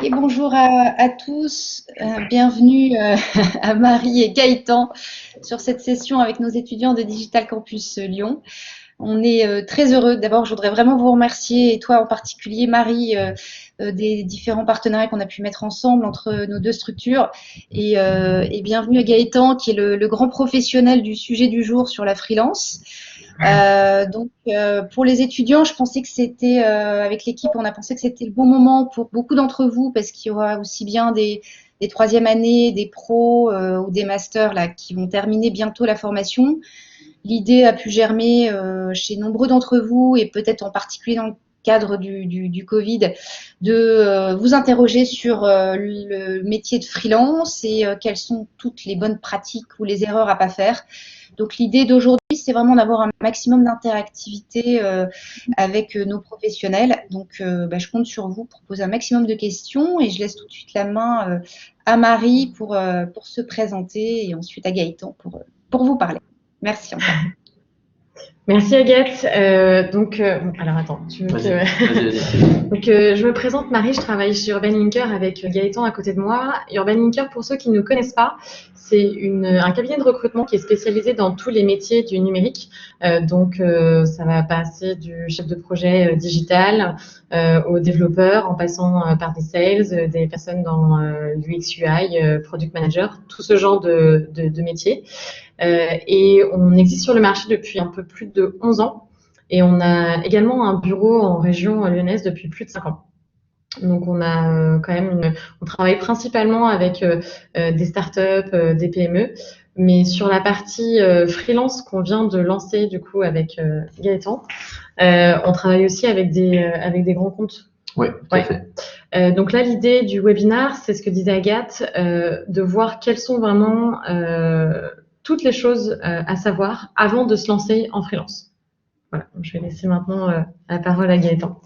Et bonjour à tous, bienvenue à Marie et Gaëtan sur cette session avec nos étudiants de Digital Campus Lyon. On est très heureux. D'abord, je voudrais vraiment vous remercier, et toi en particulier, Marie, des différents partenariats qu'on a pu mettre ensemble entre nos deux structures. Et bienvenue à Gaëtan, qui est le grand professionnel du sujet du jour sur la freelance. Pour les étudiants, je pensais que c'était, avec l'équipe, on a pensé que c'était le bon moment pour beaucoup d'entre vous, parce qu'il y aura aussi bien des troisième années, des pros ou des masters là, qui vont terminer bientôt la formation. L'idée a pu germer chez nombreux d'entre vous, et peut-être en particulier dans le cadre du Covid, de vous interroger sur le métier de freelance et quelles sont toutes les bonnes pratiques ou les erreurs à pas faire. Donc l'idée d'aujourd'hui, c'est vraiment d'avoir un maximum d'interactivité avec nos professionnels. Je compte sur vous pour poser un maximum de questions, et je laisse tout de suite la main à Marie pour se présenter, et ensuite à Gaëtan pour vous parler. Merci encore. Merci Agathe. Alors attends, tu veux que... Donc, je me présente Marie, je travaille chez Urban Linker avec Gaëtan à côté de moi. Urban Linker, pour ceux qui ne connaissent pas, c'est un cabinet de recrutement qui est spécialisé dans tous les métiers du numérique. Ça va passer du chef de projet digital aux développeurs, en passant par des sales, des personnes dans l'UX UI, product manager, tout ce genre de métiers. Et on existe sur le marché depuis un peu plus de 11 ans. Et on a également un bureau en région lyonnaise depuis plus de 5 ans. Donc on a on travaille principalement avec des startups, des PME, mais sur la partie freelance qu'on vient de lancer du coup avec Gaëtan, on travaille aussi avec des grands comptes. Oui, tout à fait. Donc là, l'idée du webinar, c'est ce que disait Agathe, de voir quelles sont vraiment toutes les choses à savoir avant de se lancer en freelance. Voilà, donc je vais laisser maintenant la parole à Gaëtan.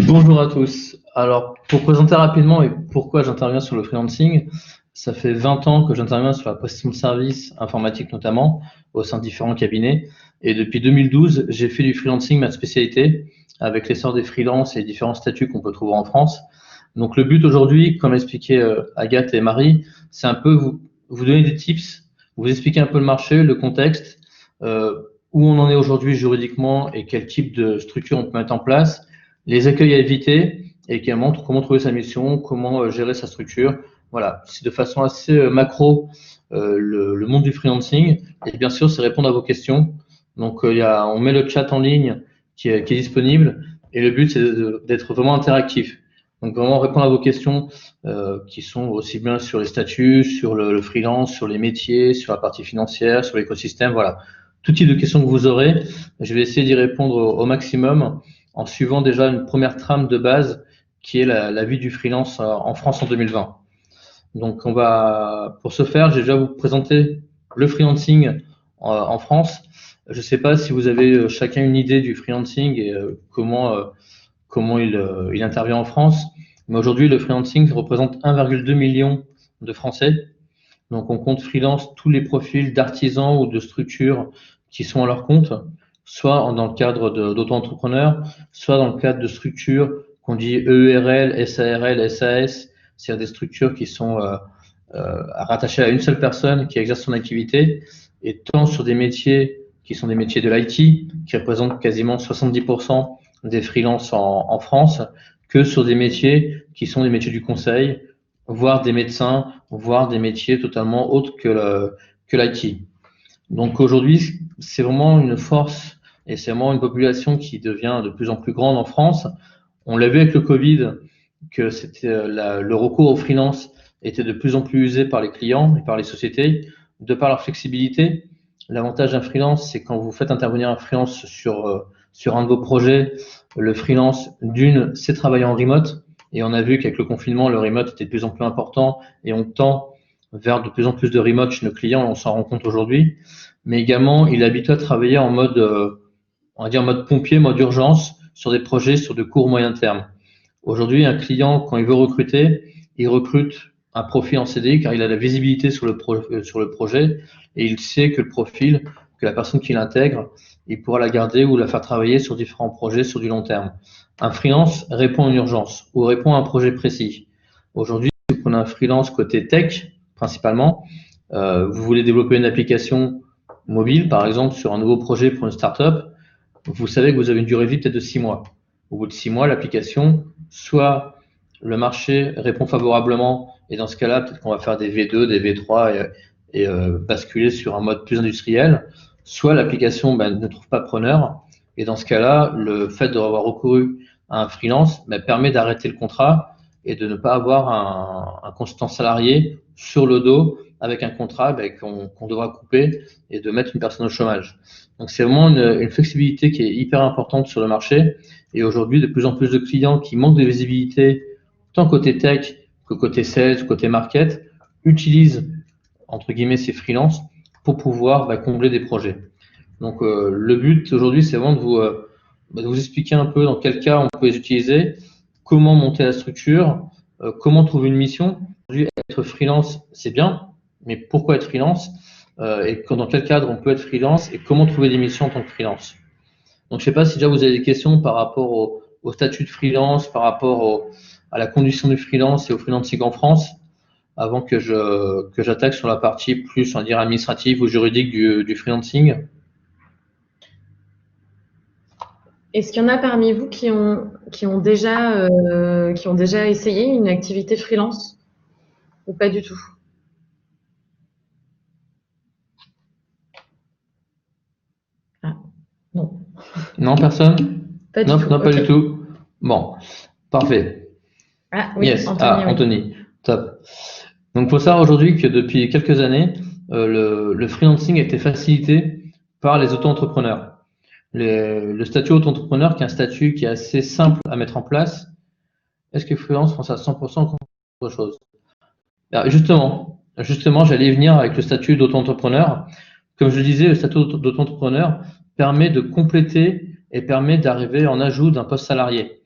Bonjour à tous. Alors, pour présenter rapidement et pourquoi j'interviens sur le freelancing, ça fait 20 ans que j'interviens sur la prestation de services informatiques notamment, au sein de différents cabinets. Et depuis 2012, j'ai fait du freelancing ma spécialité, avec l'essor des freelances et les différents statuts qu'on peut trouver en France. Donc le but aujourd'hui, comme expliquait Agathe et Marie, c'est un peu vous donner des tips, vous expliquer un peu le marché, le contexte, où on en est aujourd'hui juridiquement et quel type de structure on peut mettre en place, les accueils à éviter et également comment trouver sa mission, comment gérer sa structure. Voilà, c'est de façon assez macro le monde du freelancing. Et bien sûr, c'est répondre à vos questions. Donc, on met le chat en ligne qui est disponible, et le but, c'est d'être vraiment interactif. Donc, vraiment répondre à vos questions qui sont aussi bien sur les statuts, sur le freelance, sur les métiers, sur la partie financière, sur l'écosystème. Voilà, tout type de questions que vous aurez, je vais essayer d'y répondre au maximum en suivant déjà une première trame de base qui est la vie du freelance en France en 2020. Donc, pour ce faire, j'ai déjà vous présenter le freelancing en France. Je ne sais pas si vous avez chacun une idée du freelancing et comment il intervient en France. Mais aujourd'hui, le freelancing représente 1,2 million de Français. Donc, on compte freelance tous les profils d'artisans ou de structures qui sont à leur compte, soit dans le cadre d'auto-entrepreneurs, soit dans le cadre de structures qu'on dit EURL, SARL, SAS, c'est-à-dire des structures qui sont rattachées à une seule personne qui exerce son activité, et tant sur des métiers qui sont des métiers de l'IT, qui représentent quasiment 70% des freelances en France, que sur des métiers qui sont des métiers du conseil, voire des médecins, voire des métiers totalement autres que l'IT. Donc aujourd'hui, c'est vraiment une force et c'est vraiment une population qui devient de plus en plus grande en France. On l'a vu avec le Covid, que le recours au freelance était de plus en plus usé par les clients et par les sociétés, de par leur flexibilité. L'avantage d'un freelance, c'est quand vous faites intervenir un freelance sur un de vos projets, le freelance, c'est travailler en remote. Et on a vu qu'avec le confinement, le remote était de plus en plus important et on tend vers de plus en plus de remote chez nos clients, on s'en rend compte aujourd'hui. Mais également, il est habitué à travailler en mode, on va dire mode pompier, mode urgence, sur des projets sur de court moyen terme. Aujourd'hui, un client, quand il veut recruter, il recrute un profil en CDI car il a la visibilité sur le projet et il sait que que la personne qui l'intègre, il pourra la garder ou la faire travailler sur différents projets sur du long terme. Un freelance répond à une urgence ou répond à un projet précis. Aujourd'hui, si vous prenez un freelance côté tech, principalement, vous voulez développer une application mobile, par exemple, sur un nouveau projet pour une startup, vous savez que vous avez une durée de vie peut-être de 6 mois. Au bout de 6 mois, l'application, soit le marché répond favorablement, et dans ce cas-là, peut-être qu'on va faire des V2, des V3 et basculer sur un mode plus industriel, soit l'application ne trouve pas preneur, et dans ce cas-là, le fait d'avoir recouru à un freelance permet d'arrêter le contrat et de ne pas avoir un consultant salarié sur le dos avec un contrat qu'on devra couper et de mettre une personne au chômage. Donc c'est vraiment une flexibilité qui est hyper importante sur le marché, et aujourd'hui de plus en plus de clients qui manquent de visibilité tant côté tech que côté sales, côté market, utilisent entre guillemets ces freelances pour pouvoir combler des projets. Donc le but aujourd'hui, c'est vraiment de vous expliquer un peu dans quel cas on peut les utiliser, comment monter la structure, comment trouver une mission. Aujourd'hui, être freelance, c'est bien, mais pourquoi être freelance et dans quel cadre on peut être freelance et comment trouver des missions en tant que freelance. Donc je ne sais pas si déjà vous avez des questions par rapport au statut de freelance, par rapport à la condition du freelance et au freelancing en France, avant que j'attaque sur la partie plus, on va dire, administrative ou juridique du freelancing. Est-ce qu'il y en a parmi vous qui ont déjà essayé une activité freelance ou pas du tout? Ah, non. Non, personne? Pas du tout. Non, pas du tout. Bon, parfait. Ah oui, yes. Anthony. Oui. Anthony, top. Donc, il faut savoir aujourd'hui que depuis quelques années, le freelancing a été facilité par les auto-entrepreneurs. Le statut auto-entrepreneur, qui est un statut qui est assez simple à mettre en place. Est-ce que freelance pense à 100% contre autre chose? Alors, justement, j'allais y venir avec le statut d'auto-entrepreneur. Comme je le disais, le statut d'auto-entrepreneur permet de compléter et permet d'arriver en ajout d'un poste salarié.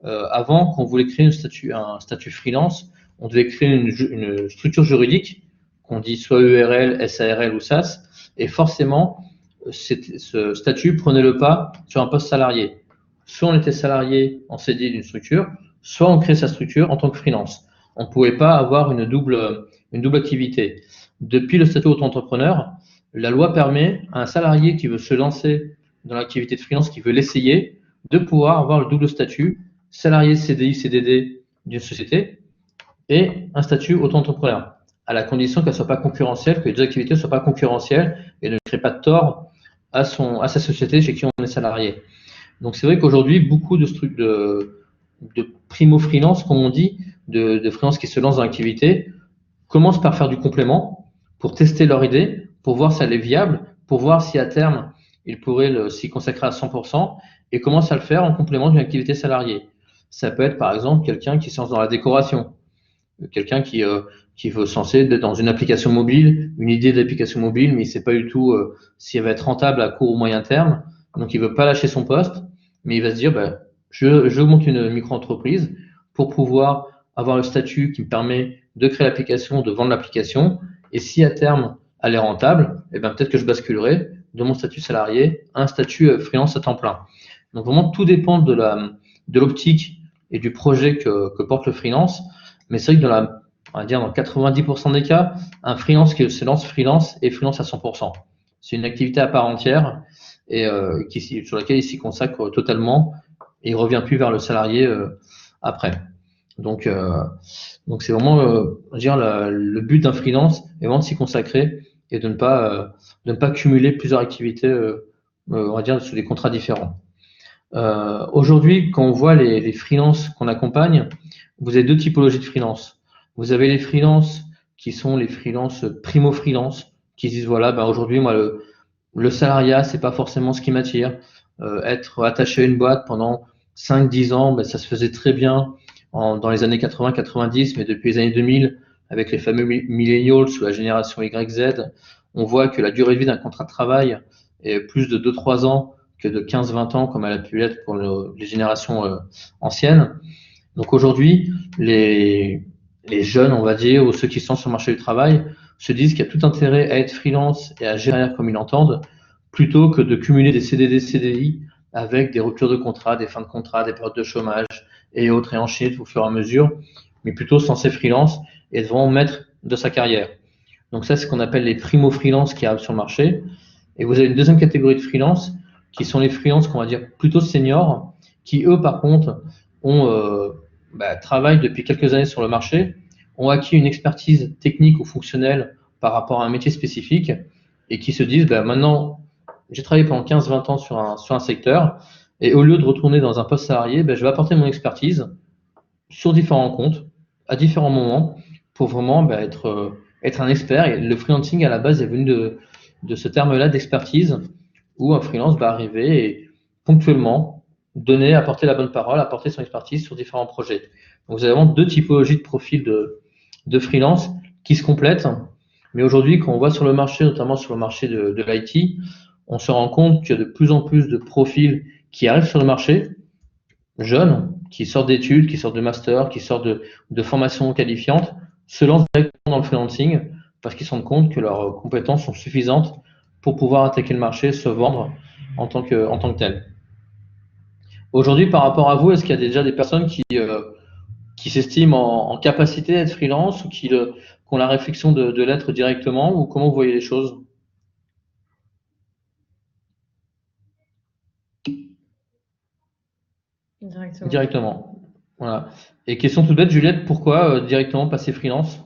Avant, quand on voulait créer un statut freelance, on devait créer une structure juridique, qu'on dit soit URL, SARL ou SAS, et forcément, ce statut prenait le pas sur un poste salarié. Soit on était salarié en CDI d'une structure, soit on crée sa structure en tant que freelance. On ne pouvait pas avoir une double activité. Depuis le statut auto-entrepreneur, la loi permet à un salarié qui veut se lancer dans l'activité de freelance, qui veut l'essayer, de pouvoir avoir le double statut, salarié CDI, CDD d'une société et un statut auto-entrepreneur, à la condition qu'elle ne soit pas concurrentielle, que les deux activités ne soient pas concurrentielles et ne créent pas de tort à sa société chez qui on est salarié. Donc c'est vrai qu'aujourd'hui, beaucoup de primo-freelance, comme on dit, de freelance qui se lancent dans l'activité, commencent par faire du complément pour tester leur idée, pour voir si elle est viable, pour voir si à terme, ils pourraient s'y consacrer à 100% et commencent à le faire en complément d'une activité salariée. Ça peut être par exemple quelqu'un qui se lance dans la décoration, quelqu'un qui veut se lancer dans une application mobile, une idée d'application mobile, mais il ne sait pas du tout si elle va être rentable à court ou moyen terme. Donc, il ne veut pas lâcher son poste, mais il va se dire, je monte une micro-entreprise pour pouvoir avoir le statut qui me permet de créer l'application, de vendre l'application. Et si à terme, elle est rentable, peut-être que je basculerai de mon statut salarié à un statut freelance à temps plein. Donc, vraiment, tout dépend de l'optique et du projet que porte le freelance. Mais c'est vrai que dans 90% des cas, un freelance qui se lance freelance est freelance à 100%. C'est une activité à part entière et sur laquelle il s'y consacre totalement et il revient plus vers le salarié après. Donc c'est vraiment le but d'un freelance est vraiment de s'y consacrer et de ne pas cumuler plusieurs activités on va dire sous des contrats différents. Aujourd'hui, quand on voit les freelances qu'on accompagne, vous avez deux typologies de freelance. Vous avez les freelances qui sont les freelances primo-freelance, qui disent voilà, aujourd'hui, moi, le salariat, c'est pas forcément ce qui m'attire. Être attaché à une boîte pendant 5-10 ans, ça se faisait très bien dans les années 80-90, mais depuis les années 2000, avec les fameux millennials ou la génération YZ, on voit que la durée de vie d'un contrat de travail est plus de 2-3 ans que de 15-20 ans, comme elle a pu l'être pour les générations anciennes. Donc aujourd'hui, les jeunes, on va dire, ou ceux qui sont sur le marché du travail, se disent qu'il y a tout intérêt à être freelance et à gérer comme ils l'entendent plutôt que de cumuler des CDD, CDI avec des ruptures de contrat, des fins de contrat, des périodes de chômage et autres, et enchaîner au fur et à mesure, mais plutôt se lancer freelance et être vraiment maître de sa carrière. Donc ça, c'est ce qu'on appelle les primo-freelance qui arrivent sur le marché. Et vous avez une deuxième catégorie de freelance qui sont les freelances qu'on va dire plutôt seniors, qui eux, par contre, travaillent depuis quelques années sur le marché, ont acquis une expertise technique ou fonctionnelle par rapport à un métier spécifique et qui se disent maintenant, j'ai travaillé pendant 15-20 ans sur un secteur et au lieu de retourner dans un poste salarié, je vais apporter mon expertise sur différents comptes, à différents moments, pour vraiment être un expert. Et le freelancing, à la base, est venu de ce terme-là d'expertise, où un freelance va arriver et ponctuellement apporter la bonne parole, apporter son expertise sur différents projets. Donc, vous avez vraiment deux typologies de profils de freelance qui se complètent. Mais aujourd'hui, quand on voit sur le marché, notamment sur le marché de l'IT, on se rend compte qu'il y a de plus en plus de profils qui arrivent sur le marché, jeunes, qui sortent d'études, qui sortent de master, qui sortent de formations qualifiantes, se lancent directement dans le freelancing parce qu'ils se rendent compte que leurs compétences sont suffisantes pour pouvoir attaquer le marché, se vendre en tant que tel. Aujourd'hui, par rapport à vous, est-ce qu'il y a déjà des personnes qui s'estiment en capacité d'être freelance ou qui ont la réflexion de l'être directement, ou comment vous voyez les choses? Directement. Voilà. Et question toute bête, Juliette, pourquoi directement passer freelance?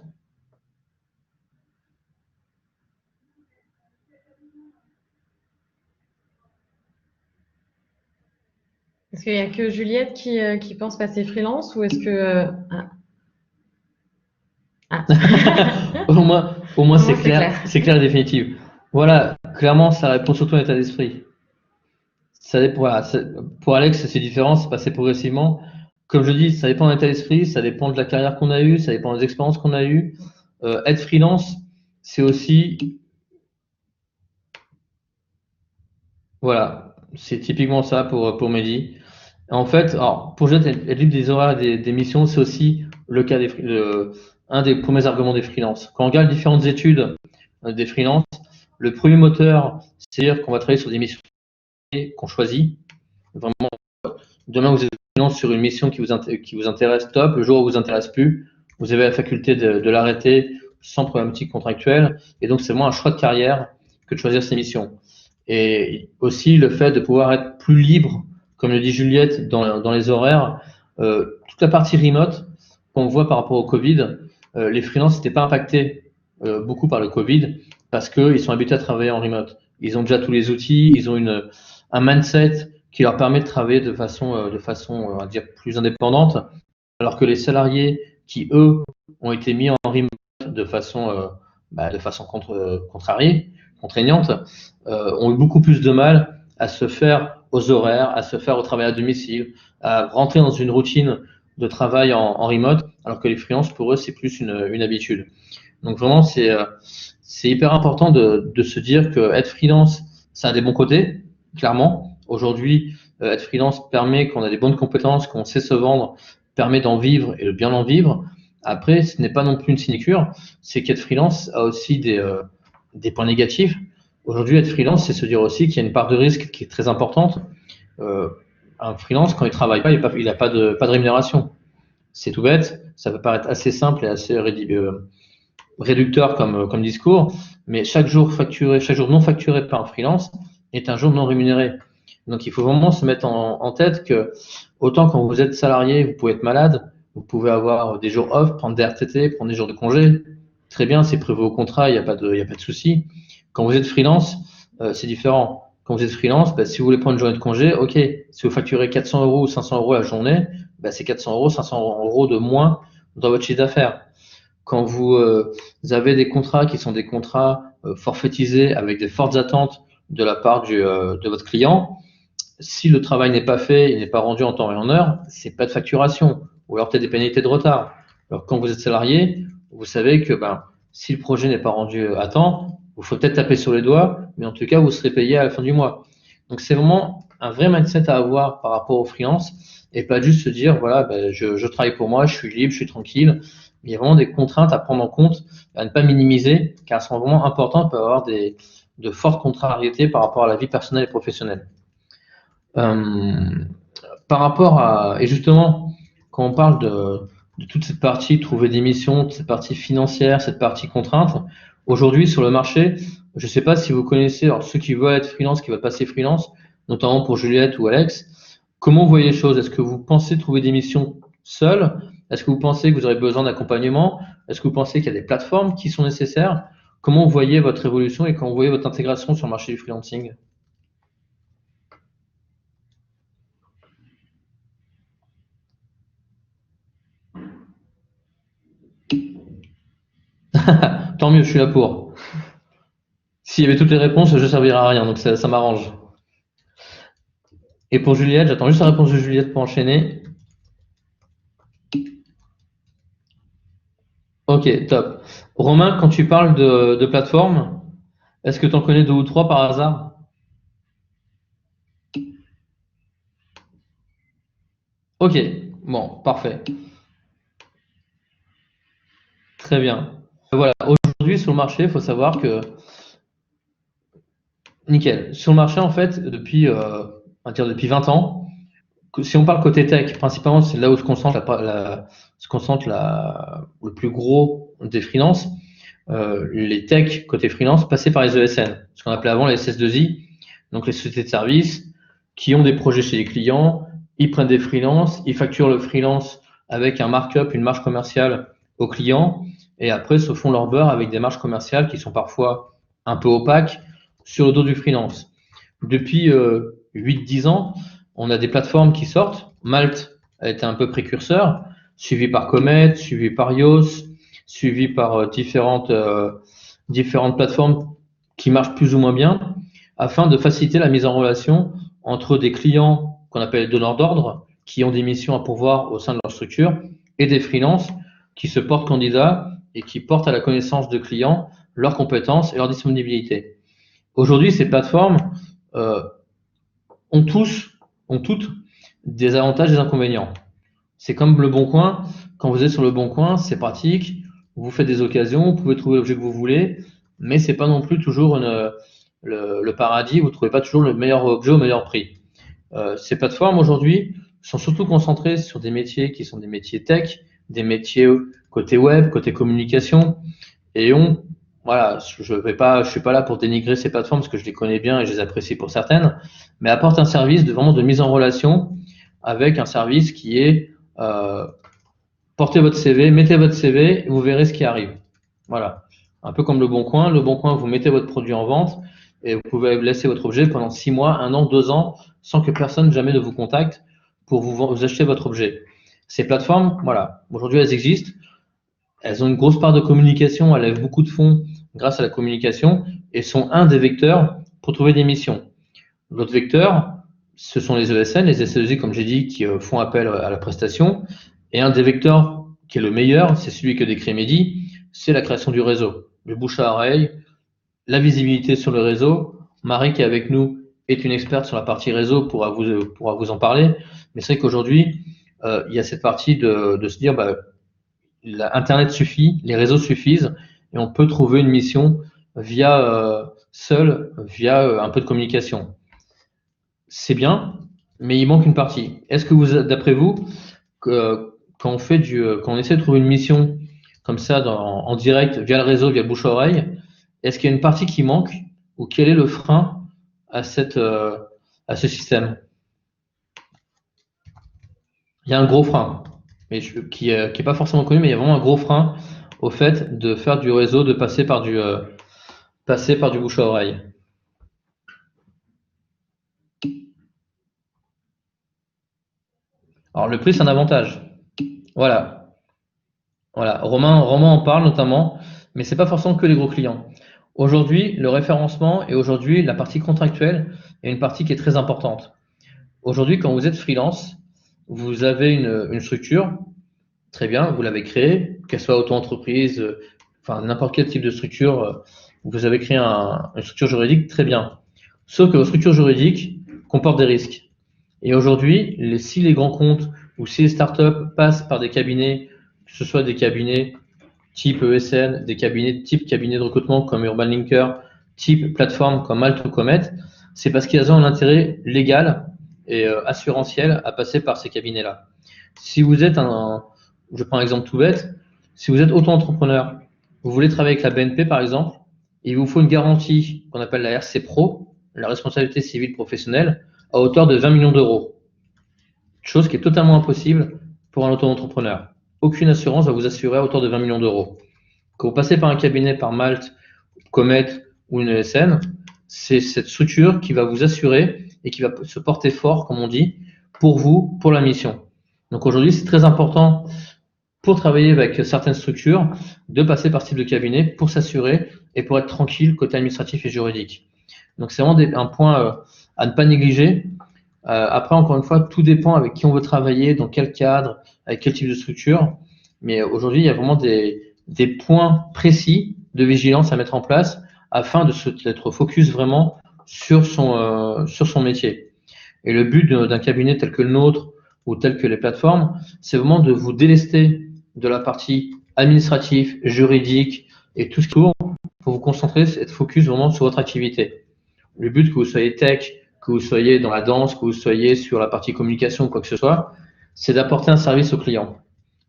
Est-ce qu'il n'y a que Juliette qui pense passer freelance, ou est-ce que… Au moins c'est clair. C'est clair et définitif. Voilà, clairement, ça répond surtout à l'état d'esprit. Pour Alex, c'est différent, c'est passé progressivement. Comme je dis, ça dépend de l'état d'esprit, ça dépend de la carrière qu'on a eue, ça dépend des expériences qu'on a eues. Être freelance, c'est aussi… Voilà, c'est typiquement ça pour Mehdi. En fait, alors, pour Juliette, être libre des horaires et des missions, c'est aussi le cas un des premiers arguments des freelances. Quand on regarde différentes études des freelances, le premier moteur, c'est dire qu'on va travailler sur des missions qu'on choisit. Vraiment, demain vous êtes freelance sur une mission qui vous intéresse, top. Le jour où vous intéresse plus, vous avez la faculté de l'arrêter sans problématique contractuelle. Et donc, c'est vraiment un choix de carrière que de choisir ces missions. Et aussi le fait de pouvoir être plus libre, comme le dit Juliette, dans les horaires. Toute la partie remote qu'on voit par rapport au Covid, les freelances n'étaient pas impactés beaucoup par le Covid parce qu'ils sont habitués à travailler en remote. Ils ont déjà tous les outils, ils ont un mindset qui leur permet de travailler de façon on va dire, plus indépendante, alors que les salariés qui, eux, ont été mis en remote de façon contraignante, ont eu beaucoup plus de mal à se faire aux horaires, à se faire au travail à domicile, à rentrer dans une routine de travail en remote, alors que les freelances, pour eux, c'est plus une habitude. Donc vraiment, c'est hyper important de se dire que être freelance, ça a des bons côtés, clairement. Aujourd'hui, être freelance permet qu'on a des bonnes compétences, qu'on sait se vendre, permet d'en vivre et de bien en vivre. Après, ce n'est pas non plus une sinécure, c'est qu'être freelance a aussi des points négatifs. Aujourd'hui, être freelance, c'est se dire aussi qu'il y a une part de risque qui est très importante. Un freelance, quand il travaille pas, il n'a pas de rémunération. C'est tout bête, ça peut paraître assez simple et assez réducteur comme discours, mais chaque jour non facturé par un freelance est un jour non rémunéré. Donc, il faut vraiment se mettre en tête que autant quand vous êtes salarié, vous pouvez être malade, vous pouvez avoir des jours off, prendre des RTT, prendre des jours de congé. Très bien, c'est prévu au contrat, il n'y a pas de souci. Quand vous êtes freelance, c'est différent. Quand vous êtes freelance, si vous voulez prendre une journée de congé, ok. Si vous facturez 400 € ou 500 € la journée, c'est 400 €, 500 € de moins dans votre chiffre d'affaires. Quand vous avez des contrats qui sont des contrats forfaitisés avec des fortes attentes de la part de votre client, si le travail n'est pas fait, il n'est pas rendu en temps et en heure, c'est pas de facturation, ou alors peut-être des pénalités de retard. Alors quand vous êtes salarié, vous savez que si le projet n'est pas rendu à temps, il faut peut-être taper sur les doigts, mais en tout cas, vous serez payé à la fin du mois. Donc, c'est vraiment un vrai mindset à avoir par rapport aux freelance et pas juste se dire, voilà, je travaille pour moi, je suis libre, je suis tranquille. Il y a vraiment des contraintes à prendre en compte, à ne pas minimiser, car elles sont vraiment importantes pour avoir des de forte contrariété par rapport à la vie personnelle et professionnelle. Par rapport à, et justement, quand on parle de toute cette partie trouver des missions, de cette partie financière, cette partie contrainte, aujourd'hui sur le marché, je ne sais pas si vous connaissez, alors ceux qui veulent être freelance, qui veulent passer freelance, notamment pour Juliette ou Alex, comment vous voyez les choses? Est-ce que vous pensez trouver des missions seuls? Est-ce que vous pensez que vous aurez besoin d'accompagnement? Est-ce que vous pensez qu'il y a des plateformes qui sont nécessaires? Comment vous voyez votre évolution et comment vous voyez votre intégration sur le marché du freelancing? Tant mieux, je suis là pour. S'il y avait toutes les réponses, je ne servirais à rien, donc ça m'arrange. Et pour Juliette, j'attends juste la réponse de Juliette pour enchaîner. Ok, top. Romain, quand tu parles de plateforme, est-ce que tu en connais 2 ou 3 par hasard? Ok, bon, parfait. Très bien. Voilà, aujourd'hui sur le marché, il faut savoir que, nickel, sur le marché en fait, depuis, on va dire depuis 20 ans, si on parle côté tech, principalement c'est là où se concentre, le plus gros des freelances, les tech côté freelance passaient par les ESN, ce qu'on appelait avant les SS2I, donc les sociétés de services qui ont des projets chez les clients, ils prennent des freelances, ils facturent le freelance avec un markup, une marge commerciale aux clients, et après se font leur beurre avec des marges commerciales qui sont parfois un peu opaques sur le dos du freelance. Depuis 8-10 ans, on a des plateformes qui sortent. Malte a été un peu précurseur, suivi par Comet, suivi par Yos, suivi par différentes plateformes qui marchent plus ou moins bien, afin de faciliter la mise en relation entre des clients qu'on appelle donneurs d'ordre, qui ont des missions à pourvoir au sein de leur structure, et des freelances qui se portent candidats et qui portent à la connaissance de clients leurs compétences et leur disponibilité. Aujourd'hui, ces plateformes ont toutes des avantages et des inconvénients. C'est comme le Bon Coin. Quand vous êtes sur le Bon Coin, c'est pratique. Vous faites des occasions, vous pouvez trouver l'objet que vous voulez, mais c'est pas non plus toujours le paradis. Vous ne trouvez pas toujours le meilleur objet au meilleur prix. Ces plateformes aujourd'hui sont surtout concentrées sur des métiers qui sont des métiers tech, des métiers côté web, côté communication, et voilà, je suis pas là pour dénigrer ces plateformes parce que je les connais bien et je les apprécie pour certaines, mais apportent un service vraiment de mise en relation avec un service qui est portez votre CV, mettez votre CV et vous verrez ce qui arrive. Voilà, un peu comme le Bon Coin. Le Bon Coin, vous mettez votre produit en vente et vous pouvez laisser votre objet pendant 6 mois, 1 an, 2 ans sans que personne jamais ne vous contacte pour vous acheter votre objet. Ces plateformes, voilà, aujourd'hui elles existent. Elles ont une grosse part de communication, elles lèvent beaucoup de fonds grâce à la communication et sont un des vecteurs pour trouver des missions. L'autre vecteur, ce sont les ESN, les SS2I, comme j'ai dit, qui font appel à la prestation. Et un des vecteurs qui est le meilleur, c'est celui que décrit Mehdi, c'est la création du réseau, le bouche à oreille, la visibilité sur le réseau. Marie, qui est avec nous, est une experte sur la partie réseau, pourra vous en parler. Mais c'est vrai qu'aujourd'hui, il y a cette partie de se dire, Internet suffit, les réseaux suffisent, et on peut trouver une mission via un peu de communication. C'est bien, mais il manque une partie. Est-ce que d'après vous, quand on essaie de trouver une mission comme ça en direct, via le réseau, via le bouche à oreille, est-ce qu'il y a une partie qui manque ou quel est le frein à ce système? Il y a un gros frein, mais qui est pas forcément connu, mais il y a vraiment un gros frein au fait de faire du réseau, de passer par du bouche à oreille. Alors le prix, c'est un avantage. Voilà. Romain en parle notamment, mais c'est pas forcément que les gros clients. Aujourd'hui, le référencement et aujourd'hui la partie contractuelle est une partie qui est très importante. Aujourd'hui, quand vous êtes freelance, vous avez une structure, très bien, vous l'avez créée, qu'elle soit auto-entreprise, enfin n'importe quel type de structure, vous avez créé une structure juridique, très bien. Sauf que vos structures juridiques comportent des risques. Et aujourd'hui, si les grands comptes ou si les startups passent par des cabinets, que ce soit des cabinets type ESN, des cabinets type cabinet de recrutement comme Urban Linker, type plateforme comme Malte ou Comet, c'est parce qu'ils ont un intérêt légal et assurantiel à passer par ces cabinets-là. Si vous êtes je prends un exemple tout bête, si vous êtes auto-entrepreneur, vous voulez travailler avec la BNP par exemple, il vous faut une garantie qu'on appelle la RC Pro, la responsabilité civile professionnelle, à hauteur de 20 millions d'euros. Chose qui est totalement impossible pour un auto-entrepreneur. Aucune assurance va vous assurer à hauteur de 20 millions d'euros. Quand vous passez par un cabinet, par Malte, Comet ou une ESN, c'est cette structure qui va vous assurer et qui va se porter fort, comme on dit, pour vous, pour la mission. Donc aujourd'hui, c'est très important pour travailler avec certaines structures de passer par ce type de cabinet pour s'assurer et pour être tranquille côté administratif et juridique. Donc c'est vraiment un point à ne pas négliger. Après, encore une fois, tout dépend avec qui on veut travailler, dans quel cadre, avec quel type de structure. Mais aujourd'hui, il y a vraiment des points précis de vigilance à mettre en place afin d'être focus vraiment sur son métier. Et le but d'un cabinet tel que le nôtre ou tel que les plateformes, c'est vraiment de vous délester de la partie administrative, juridique et tout ce qui tourne pour vous concentrer, être focus vraiment sur votre activité. Le but, que vous soyez tech, que vous soyez dans la danse, que vous soyez sur la partie communication ou quoi que ce soit, c'est d'apporter un service au client.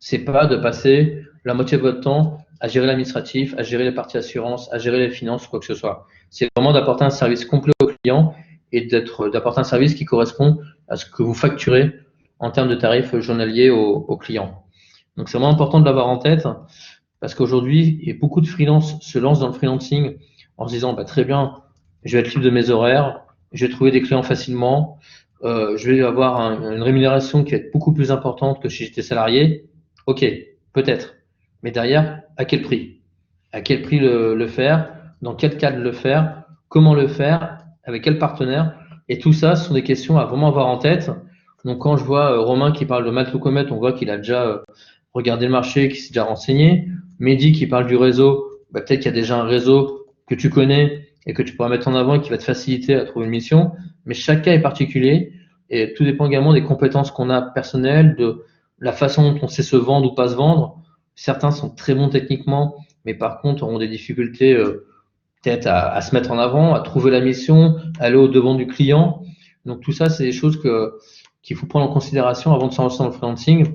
C'est pas de passer la moitié de votre temps à gérer l'administratif, à gérer les parties assurance, à gérer les finances, quoi que ce soit. C'est vraiment d'apporter un service complet au client et d'apporter un service qui correspond à ce que vous facturez en termes de tarifs journaliers aux clients. Donc c'est vraiment important de l'avoir en tête parce qu'aujourd'hui, beaucoup de freelances se lancent dans le freelancing en se disant très bien, je vais être libre de mes horaires, je vais trouver des clients facilement, je vais avoir une rémunération qui va être beaucoup plus importante que si j'étais salarié. Ok, peut-être. Mais derrière, à quel prix? À quel prix le faire? Dans quel cadre le faire? Comment le faire? Avec quel partenaire? Et tout ça, ce sont des questions à vraiment avoir en tête. Donc quand je vois Romain qui parle de Malte ou Comet, on voit qu'il a déjà regardé le marché, qu'il s'est déjà renseigné. Mehdi qui parle du réseau, peut-être qu'il y a déjà un réseau que tu connais et que tu pourras mettre en avant et qui va te faciliter à trouver une mission. Mais chaque cas est particulier et tout dépend également des compétences qu'on a personnelles, de la façon dont on sait se vendre ou pas se vendre. Certains sont très bons techniquement, mais par contre auront des difficultés peut-être à se mettre en avant, à trouver la mission, à aller au-devant du client. Donc tout ça, c'est des choses qu'il faut prendre en considération avant de se lancer dans le freelancing,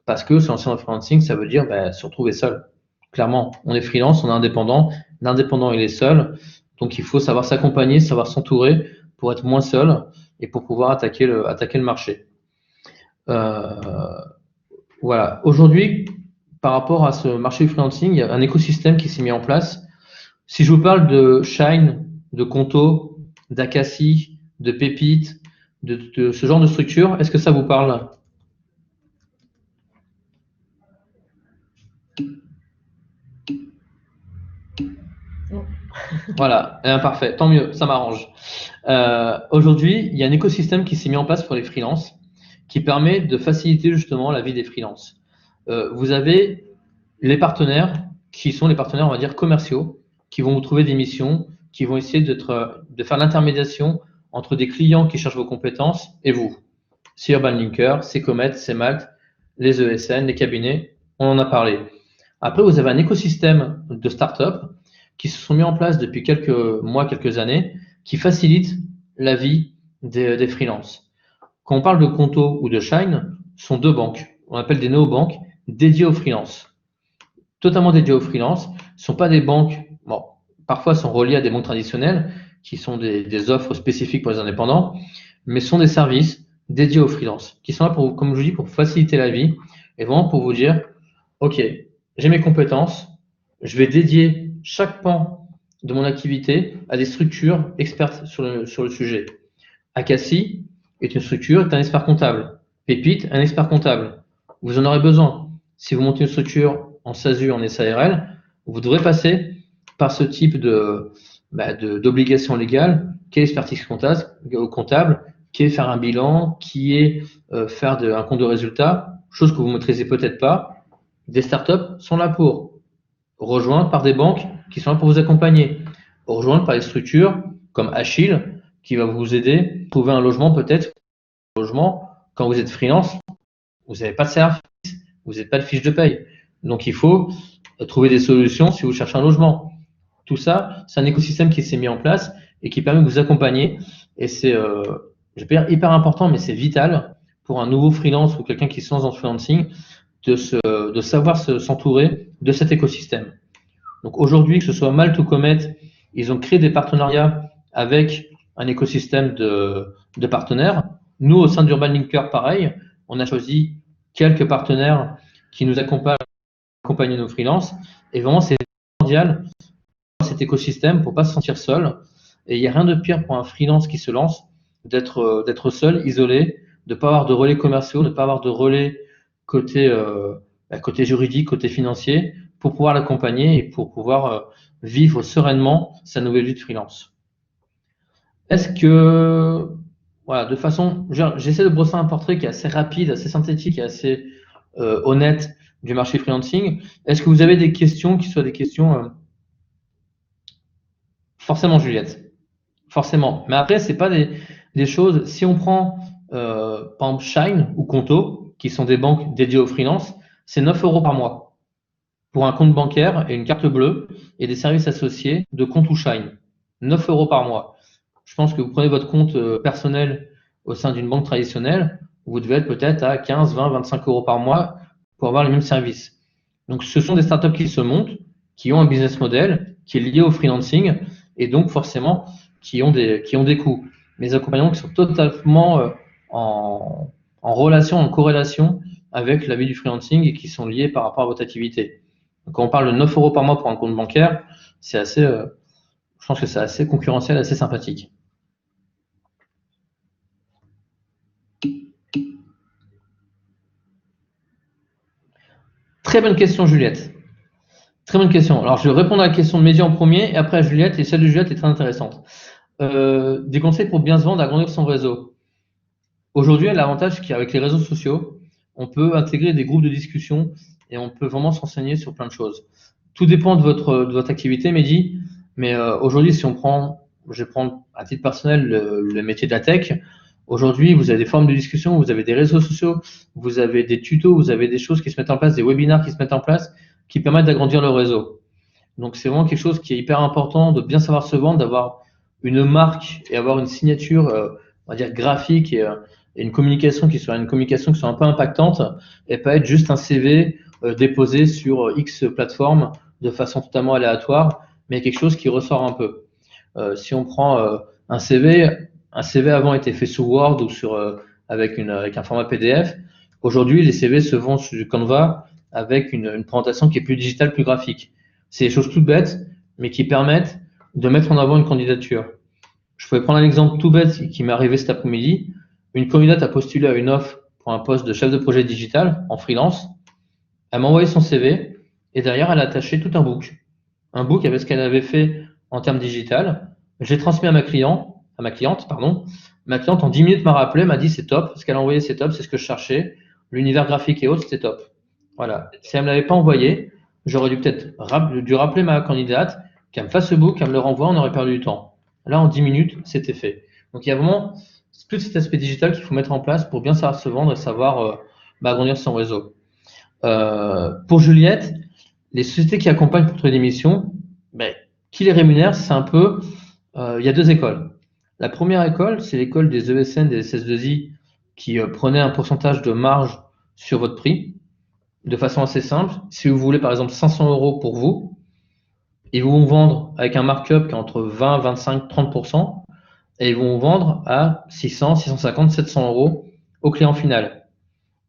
parce que se lancer dans le freelancing, ça veut dire se retrouver seul. Clairement, on est freelance, on est indépendant. L'indépendant, il est seul. Donc il faut savoir s'accompagner, savoir s'entourer pour être moins seul et pour pouvoir attaquer le marché. Voilà. Aujourd'hui, par rapport à ce marché du freelancing, il y a un écosystème qui s'est mis en place. Si je vous parle de Shine, de Conto, d'Acaci, de Pépite, de ce genre de structure, est-ce que ça vous parle? Voilà, parfait, tant mieux, ça m'arrange. Aujourd'hui, il y a un écosystème qui s'est mis en place pour les freelances qui permet de faciliter justement la vie des freelances. Vous avez les partenaires qui sont les partenaires, on va dire, commerciaux, qui vont vous trouver des missions, qui vont essayer de faire l'intermédiation entre des clients qui cherchent vos compétences et vous. C'est Urban Linker, c'est Comet, c'est Malte, les ESN, les cabinets, on en a parlé. Après, vous avez un écosystème de start-up qui se sont mis en place depuis quelques mois, quelques années, qui facilitent la vie des freelances. Quand on parle de Conto ou de Shine, ce sont deux banques, on appelle des néobanques, dédiées aux freelances. Totalement dédiées aux freelances. Ce ne sont pas des banques, parfois sont reliées à des banques traditionnelles, qui sont des offres spécifiques pour les indépendants, mais ce sont des services dédiés aux freelances, qui sont là, comme je vous dis, pour faciliter la vie, et vraiment pour vous dire, ok, j'ai mes compétences, je vais dédier chaque pan de mon activité à des structures expertes sur le sujet. Acaci est une structure, est un expert comptable. Pépite, un expert comptable. Vous en aurez besoin. Si vous montez une structure en SASU, en SARL, vous devrez passer par ce type d'obligation légale, qui est l'expertise comptable, qui est faire un bilan, qui est faire un compte de résultat, chose que vous ne maîtrisez peut-être pas. Des startups sont là pour rejoindre par des banques qui sont là pour vous accompagner, rejoindre par des structures comme Achille qui va vous aider à trouver un logement peut-être. Quand vous êtes freelance, vous n'avez pas de service, vous n'avez pas de fiche de paye. Donc il faut trouver des solutions si vous cherchez un logement. tout ça, c'est un écosystème qui s'est mis en place et qui permet de vous accompagner. Et c'est, je vais dire, hyper important, mais c'est vital pour un nouveau freelance ou quelqu'un qui se lance dans le freelancing de savoir s'entourer de cet écosystème. Donc aujourd'hui, que ce soit Malte ou Comet, ils ont créé des partenariats avec un écosystème de partenaires. Nous, au sein d'Urban Linker, pareil, on a choisi quelques partenaires qui nous accompagnent nos freelances. Et vraiment, c'est primordial cet écosystème pour pas se sentir seul. Et il n'y a rien de pire pour un freelance qui se lance d'être seul, isolé, de ne pas avoir de relais commerciaux, de ne pas avoir de relais côté juridique, côté financier, pour pouvoir l'accompagner et pour pouvoir vivre sereinement sa nouvelle vie de freelance. Est-ce que, voilà, de façon, j'essaie de brosser un portrait qui est assez rapide, assez synthétique et assez honnête du marché freelancing. Est-ce que vous avez des questions qui soient des questions forcément, Juliette, forcément. Mais après, c'est pas des choses. Si on prend par exemple Shine ou Conto, qui sont des banques dédiées aux freelance, c'est 9 € par mois pour un compte bancaire et une carte bleue et des services associés de Conto ou Shine. 9 € par mois. Je pense que vous prenez votre compte personnel au sein d'une banque traditionnelle, vous devez être peut-être à 15, 20, 25 € par mois pour avoir les mêmes services. Donc, ce sont des startups qui se montent, qui ont un business model qui est lié au freelancing et donc forcément qui ont des coûts. Mes accompagnants qui sont totalement en relation, en corrélation avec la vie du freelancing et qui sont liés par rapport à votre activité. Donc, quand on parle de 9 € par mois pour un compte bancaire, c'est assez, je pense que c'est assez concurrentiel, assez sympathique. Très bonne question, Juliette. Très bonne question. Alors, je vais répondre à la question de Mehdi en premier et après à Juliette, et celle de Juliette est très intéressante. Des conseils pour bien se vendre, agrandir son réseau. Aujourd'hui, l'avantage qu'avec les réseaux sociaux, on peut intégrer des groupes de discussion et on peut vraiment s'enseigner sur plein de choses. Tout dépend de votre activité, Mehdi, mais aujourd'hui, si on prend, je vais prendre à titre personnel le métier de la tech. Aujourd'hui, vous avez des formes de discussion, vous avez des réseaux sociaux, vous avez des tutos, vous avez des choses qui se mettent en place, des webinaires qui se mettent en place, qui permettent d'agrandir le réseau. Donc, c'est vraiment quelque chose qui est hyper important de bien savoir se vendre, d'avoir une marque et avoir une signature, on va dire, graphique et une communication qui soit un peu impactante et pas être juste un CV déposé sur X plateforme de façon totalement aléatoire, mais quelque chose qui ressort un peu. Si on prend un CV avant était fait sous Word ou avec un format PDF. Aujourd'hui, les CV se vendent sur du Canva avec une présentation qui est plus digitale, plus graphique. C'est des choses toutes bêtes, mais qui permettent de mettre en avant une candidature. Je pourrais prendre un exemple tout bête qui m'est arrivé cet après-midi. Une candidate a postulé à une offre pour un poste de chef de projet digital en freelance. Elle m'a envoyé son CV et derrière, elle a attaché tout un book. Un book avec ce qu'elle avait fait en termes digital. J'ai transmis à ma cliente. Ma cliente, en 10 minutes m'a rappelé, m'a dit c'est top, ce qu'elle a envoyé c'est top, c'est ce que je cherchais, l'univers graphique et autres c'était top. Voilà. Si elle ne me l'avait pas envoyé, j'aurais dû rappeler ma candidate, qu'elle me fasse ce book, qu'elle me le renvoie, on aurait perdu du temps. Là en 10 minutes, c'était fait. Donc il y a vraiment tout cet aspect digital qu'il faut mettre en place pour bien savoir se vendre et savoir agrandir son réseau. Pour Juliette, les sociétés qui accompagnent pour trouver des missions, qui les rémunèrent, c'est un peu, il y a deux écoles. La première école, c'est l'école des ESN, des SS2I qui prenaient un pourcentage de marge sur votre prix de façon assez simple. Si vous voulez par exemple 500 € pour vous, ils vont vous vendre avec un markup qui est entre 20, 25, 30% et ils vont vous vendre à 600, 650, 700 € au client final.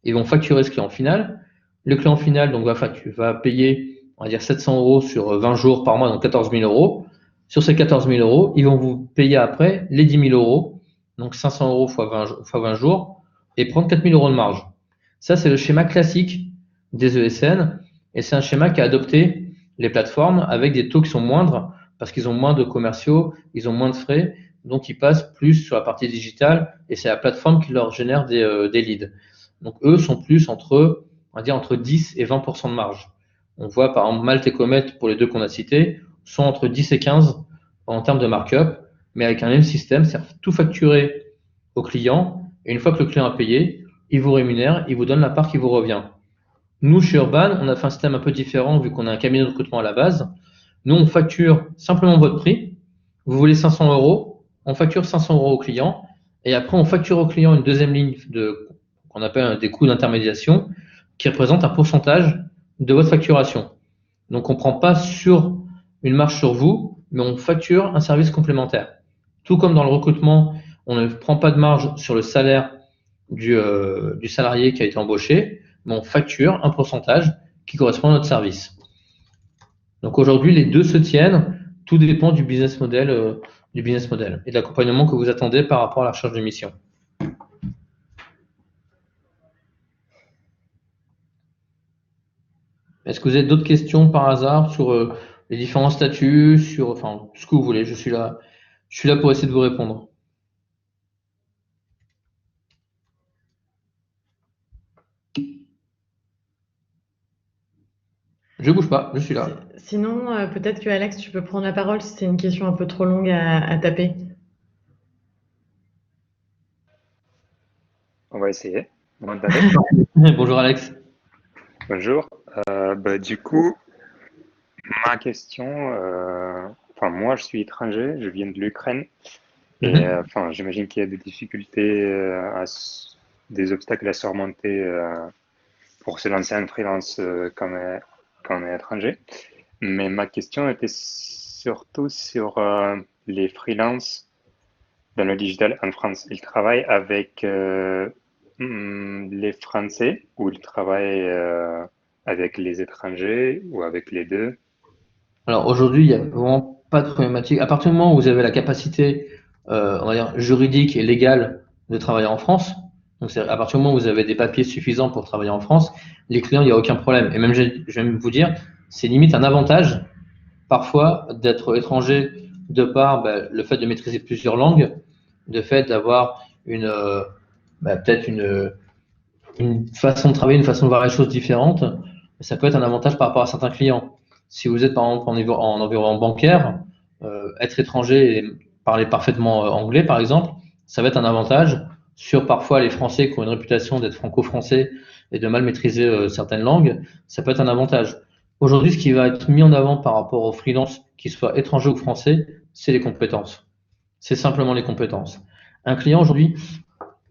Ils vont facturer ce client final. Le client final donc, va payer, on va dire 700 € sur 20 jours par mois, donc 14 000 €. Sur ces 14 000 €, ils vont vous payer après les 10 000 €, donc 500 € fois 20 jours, et prendre 4 000 € de marge. Ça, c'est le schéma classique des ESN, et c'est un schéma qu'a adopté les plateformes avec des taux qui sont moindres, parce qu'ils ont moins de commerciaux, ils ont moins de frais, donc ils passent plus sur la partie digitale, et c'est la plateforme qui leur génère des leads. Donc eux sont plus entre 10 et 20% de marge. On voit par exemple Malte et Comet, pour les deux qu'on a cités, sont entre 10 et 15 en termes de markup, mais avec un même système, c'est tout facturé au client, et une fois que le client a payé, il vous rémunère, il vous donne la part qui vous revient. Nous, chez Urban, on a fait un système un peu différent, vu qu'on a un cabinet de recrutement à la base. Nous, on facture simplement votre prix. Vous voulez 500 €, on facture 500 € au client. Et après, on facture au client une deuxième ligne qu'on appelle des coûts d'intermédiation qui représente un pourcentage de votre facturation. Donc, on ne prend pas une marge sur vous, mais on facture un service complémentaire. Tout comme dans le recrutement, on ne prend pas de marge sur le salaire du salarié qui a été embauché, mais on facture un pourcentage qui correspond à notre service. Donc aujourd'hui, les deux se tiennent. Tout dépend du business model et de l'accompagnement que vous attendez par rapport à la recherche de mission. Est-ce que vous avez d'autres questions par hasard sur les différents statuts, sur ce que vous voulez? Je suis là pour essayer de vous répondre. Je bouge pas, je suis là. Sinon, peut-être que Alex, tu peux prendre la parole si c'est une question un peu trop longue à taper. On va essayer. Bonjour Alex. Bonjour. Du coup, ma question, moi je suis étranger, je viens de l'Ukraine et j'imagine qu'il y a des difficultés, des obstacles à surmonter pour se lancer en freelance quand on est étranger. Mais ma question était surtout sur les freelances dans le digital en France. Ils travaillent avec les Français ou ils travaillent avec les étrangers ou avec les deux? Alors aujourd'hui, il n'y a vraiment pas de problématique. À partir du moment où vous avez la capacité, on va dire, juridique et légale de travailler en France, donc à partir du moment où vous avez des papiers suffisants pour travailler en France, les clients, il n'y a aucun problème. Et même, je vais même vous dire, c'est limite un avantage parfois d'être étranger de par le fait de maîtriser plusieurs langues, le fait d'avoir peut-être une façon de travailler, une façon de voir les choses différentes. Ça peut être un avantage par rapport à certains clients. Si vous êtes par exemple en environnement bancaire, être étranger et parler parfaitement anglais par exemple, ça va être un avantage sur parfois les Français qui ont une réputation d'être franco-français et de mal maîtriser certaines langues, ça peut être un avantage. Aujourd'hui, ce qui va être mis en avant par rapport aux freelances, qu'ils soient étrangers ou français, c'est les compétences. C'est simplement les compétences. Un client aujourd'hui,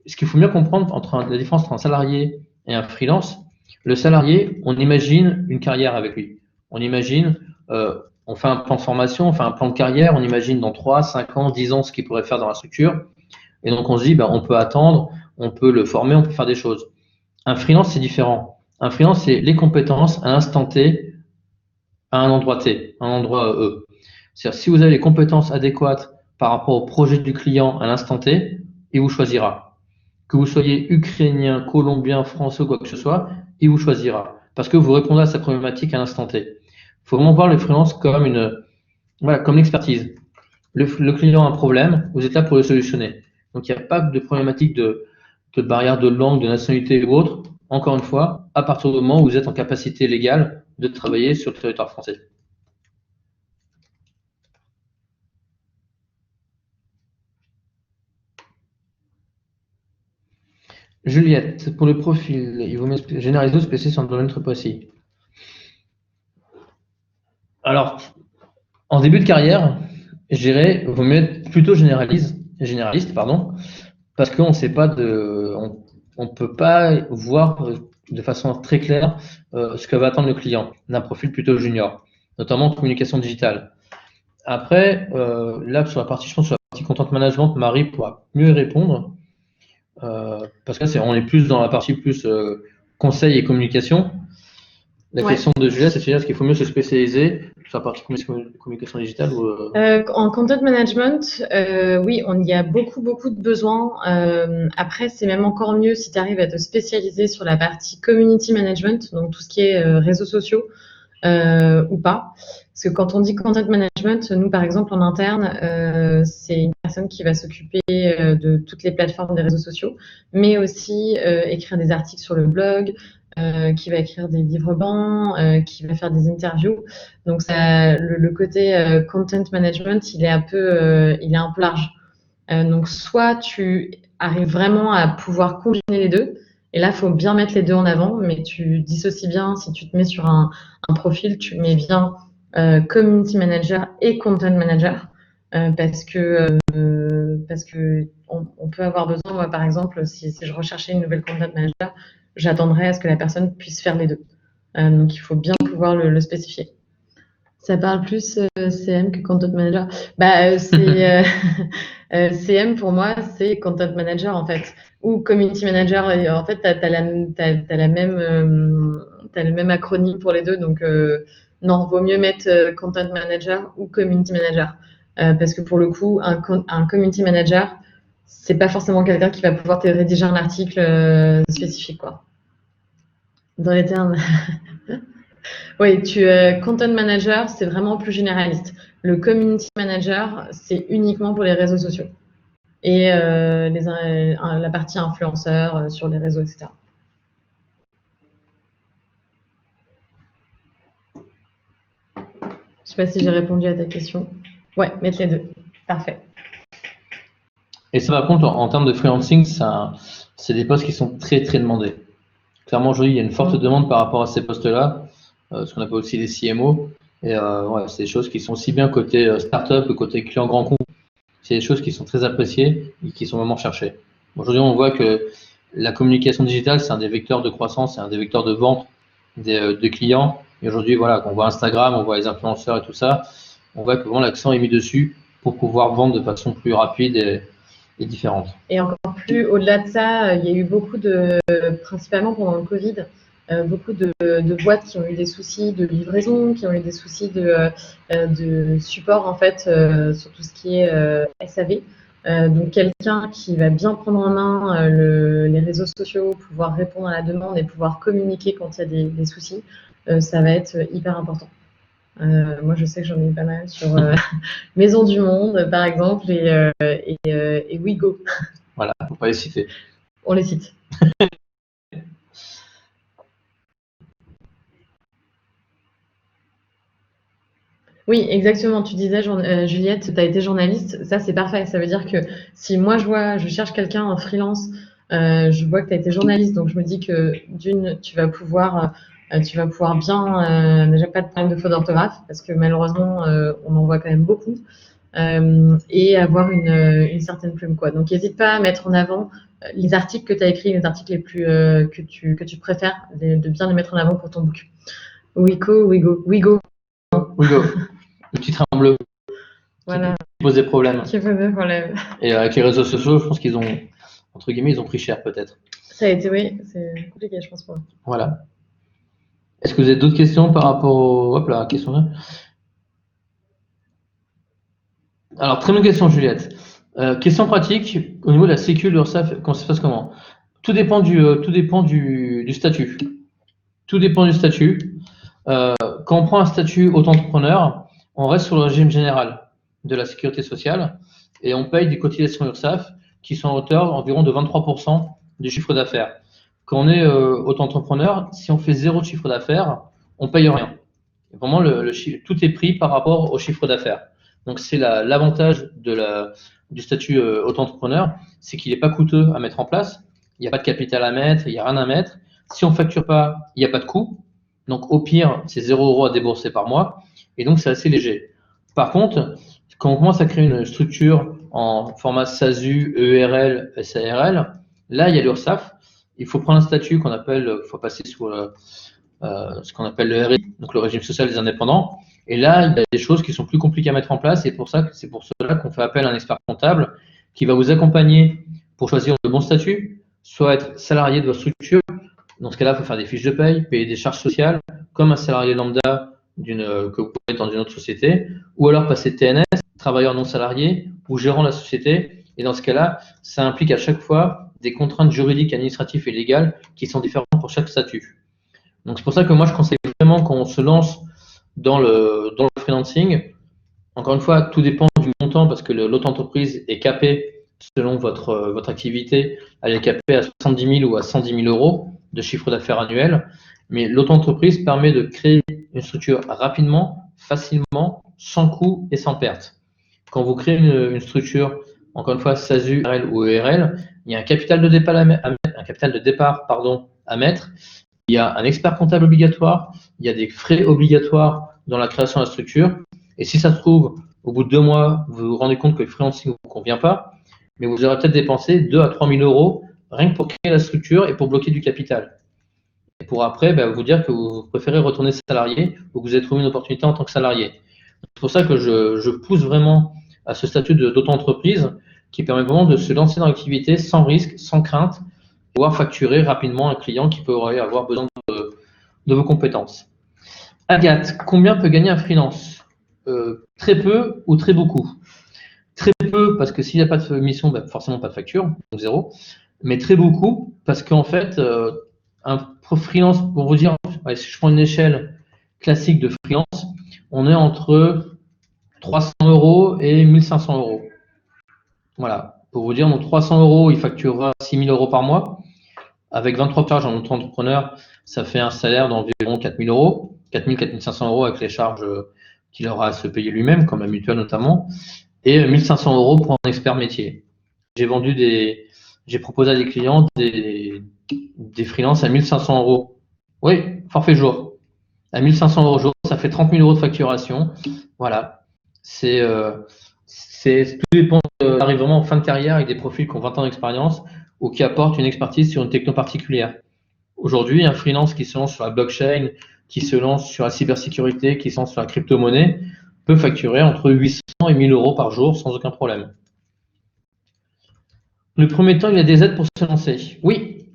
ce qu'il faut bien comprendre la différence entre un salarié et un freelance, le salarié, on imagine une carrière avec lui. On imagine, on fait un plan de formation, on fait un plan de carrière, on imagine dans 3, 5 ans, 10 ans ce qu'il pourrait faire dans la structure. Et donc on se dit, on peut attendre, on peut le former, on peut faire des choses. Un freelance, c'est différent. Un freelance, c'est les compétences à l'instant T, à un endroit T, à un endroit E. C'est-à-dire, si vous avez les compétences adéquates par rapport au projet du client à l'instant T, il vous choisira. Que vous soyez ukrainien, colombien, français ou quoi que ce soit, il vous choisira. Parce que vous répondez à sa problématique à l'instant T. Il faut vraiment voir le freelance comme comme l'expertise. Le client a un problème, vous êtes là pour le solutionner. Donc, il n'y a pas de problématique de barrière de langue, de nationalité ou autre. Encore une fois, à partir du moment où vous êtes en capacité légale de travailler sur le territoire français. Juliette, pour le profil, il vaut mieux généraliser ou spécialiser sur un domaine très précis. Alors, en début de carrière, je dirais, il vaut mieux être plutôt généraliste, parce qu'on ne sait pas on ne peut pas voir de façon très claire ce que va attendre le client d'un profil plutôt junior, notamment en communication digitale. Après, là, sur la partie content management, Marie pourra mieux y répondre. Parce que on est plus dans la partie plus conseil et communication. La question de Juliette, c'est est-ce qu'il faut mieux se spécialiser sur la partie communication digitale ou En content management, oui, il y a beaucoup de besoins. Après, c'est même encore mieux si tu arrives à te spécialiser sur la partie community management, donc tout ce qui est réseaux sociaux ou pas. Parce que quand on dit content management, nous, par exemple, en interne, c'est une personne qui va s'occuper de toutes les plateformes des réseaux sociaux, mais aussi écrire des articles sur le blog, qui va écrire des livres blancs, qui va faire des interviews. Donc, le côté content management, il est un peu large. Donc, soit tu arrives vraiment à pouvoir combiner les deux, et là, il faut bien mettre les deux en avant, mais tu dissocies bien. Si tu te mets sur un profil, tu mets bien community manager et content manager, parce que on peut avoir besoin, moi par exemple, si je recherchais une nouvelle content manager, j'attendrais à ce que la personne puisse faire les deux. Donc il faut bien pouvoir le spécifier. Ça parle plus CM que content manager. CM pour moi, c'est content manager en fait, ou community manager. En fait, t'as le même acronyme pour les deux, donc non, vaut mieux mettre content manager ou community manager, parce que pour le coup, un community manager, c'est pas forcément quelqu'un qui va pouvoir te rédiger un article spécifique, quoi. Dans les termes. Oui, content manager, c'est vraiment plus généraliste. Le community manager, c'est uniquement pour les réseaux sociaux et la partie influenceur sur les réseaux, etc. Je ne sais pas si j'ai répondu à ta question. Ouais, mettre les deux. Parfait. Et ça, par contre, en termes de freelancing, c'est des postes qui sont très, très demandés. Clairement, aujourd'hui, il y a une forte demande par rapport à ces postes-là, ce qu'on appelle aussi les CMO. Et ouais, c'est des choses qui sont aussi bien côté startup que côté client grand compte. C'est des choses qui sont très appréciées et qui sont vraiment recherchées. Aujourd'hui, on voit que la communication digitale, c'est un des vecteurs de croissance, c'est un des vecteurs de vente des clients. Et aujourd'hui, voilà, quand on voit Instagram, on voit les influenceurs et tout ça, on voit que vraiment l'accent est mis dessus pour pouvoir vendre de façon plus rapide et différente. Et encore plus, au-delà de ça, il y a eu beaucoup principalement pendant le Covid, beaucoup de boîtes qui ont eu des soucis de livraison, qui ont eu des soucis de support en fait sur tout ce qui est SAV. Donc quelqu'un qui va bien prendre en main les réseaux sociaux, pouvoir répondre à la demande et pouvoir communiquer quand il y a des soucis, ça va être hyper important. Moi, je sais que j'en ai eu pas mal sur Maison du Monde, par exemple, et WeGo. Voilà, faut pas les citer. On les cite. Oui, exactement. Tu disais, Juliette, tu as été journaliste. Ça, c'est parfait. Ça veut dire que si moi, je cherche quelqu'un en freelance, je vois que tu as été journaliste, donc je me dis que tu vas pouvoir bien, déjà pas de problème de faute d'orthographe, parce que malheureusement, on en voit quand même beaucoup, et avoir une certaine plume, quoi. Donc, n'hésite pas à mettre en avant les articles que tu as écrits, les articles les plus que tu préfères, de bien les mettre en avant pour ton book. WeGo. Le petit train bleu. Voilà. Qui pose des problèmes. Qui pose des problèmes. Et avec les réseaux sociaux, je pense qu'ils ont, entre guillemets, ils ont pris cher peut-être. Ça a été, oui, c'est compliqué, je pense, pour eux. Voilà. Est-ce que vous avez d'autres questions par rapport au... Hop là, question là. Alors, très bonne question, Juliette. Question pratique, au niveau de la sécu de l'URSSAF, ça se passe comment? Tout dépend du statut. Tout dépend du statut. Quand on prend un statut auto-entrepreneur, on reste sur le régime général de la sécurité sociale et on paye des cotisations URSSAF qui sont à hauteur environ de 23% du chiffre d'affaires. Quand on est auto-entrepreneur, si on fait 0 de chiffre d'affaires, on paye rien. Vraiment, tout est pris par rapport au chiffre d'affaires. Donc, c'est l'avantage du statut auto-entrepreneur, c'est qu'il n'est pas coûteux à mettre en place. Il n'y a pas de capital à mettre, il n'y a rien à mettre. Si on ne facture pas, il n'y a pas de coût. Donc, au pire, c'est 0 € à débourser par mois. Et donc, c'est assez léger. Par contre, quand on commence à créer une structure en format SASU, EURL, SARL, là, il y a l'URSSAF. Il faut prendre un statut qu'on appelle, il faut passer sous ce qu'on appelle le RSI, donc le régime social des indépendants. Et là, il y a des choses qui sont plus compliquées à mettre en place. Et c'est pour cela qu'on fait appel à un expert comptable qui va vous accompagner pour choisir le bon statut, soit être salarié de votre structure. Dans ce cas-là, il faut faire des fiches de paye, payer des charges sociales, comme un salarié lambda que vous pouvez être dans une autre société, ou alors passer TNS, travailleur non salarié, ou gérant la société. Et dans ce cas-là, ça implique à chaque fois des contraintes juridiques, administratives et légales qui sont différentes pour chaque statut. Donc c'est pour ça que moi je conseille vraiment quand on se lance dans le freelancing, encore une fois, tout dépend du montant parce que l'auto-entreprise est capée selon votre activité, elle est capée à 70 000 ou à 110 000 € de chiffre d'affaires annuel. Mais l'auto-entreprise permet de créer une structure rapidement, facilement, sans coût et sans perte. Quand vous créez une structure, encore une fois, SASU, RL ou ERL, il y a un capital de départ à mettre. Il y a un expert comptable obligatoire, il y a des frais obligatoires dans la création de la structure. Et si ça se trouve, au bout de 2 mois, vous vous rendez compte que le freelancing ne vous convient pas, mais vous aurez peut-être dépensé 2 à 3 000 euros rien que pour créer la structure et pour bloquer du capital. Et pour après, vous dire que vous préférez retourner salarié ou que vous avez trouvé une opportunité en tant que salarié. C'est pour ça que je pousse vraiment à ce statut d'auto-entreprise qui permet vraiment de se lancer dans l'activité sans risque, sans crainte, pouvoir facturer rapidement un client qui pourrait avoir besoin de vos compétences. Agathe, combien peut gagner un freelance? Très peu ou très beaucoup? Très peu parce que s'il n'y a pas de mission, forcément pas de facture, donc 0. Mais très beaucoup parce qu'en fait, un freelance, pour vous dire, si je prends une échelle classique de freelance, on est entre 300 euros et 1500 euros. Voilà, pour vous dire, donc 300 euros, il facturera 6 000 euros par mois. Avec 23 charges en auto-entrepreneur, ça fait un salaire d'environ 4 000 euros, 4 000, 4 500 euros avec les charges qu'il aura à se payer lui-même, comme la mutuelle notamment, et 1 500 euros pour un expert métier. J'ai proposé à des clients des freelances à 1 500 euros. Oui, forfait jour. À 1 500 euros jour, ça fait 30 000 euros de facturation. Voilà. Tout dépend. Arrive vraiment en fin de carrière avec des profils qui ont 20 ans d'expérience ou qui apportent une expertise sur une techno particulière. Aujourd'hui, un freelance qui se lance sur la blockchain, qui se lance sur la cybersécurité, qui se lance sur la crypto-monnaie, peut facturer entre 800 et 1 000 euros par jour sans aucun problème. Le premier temps, il y a des aides pour se lancer. Oui,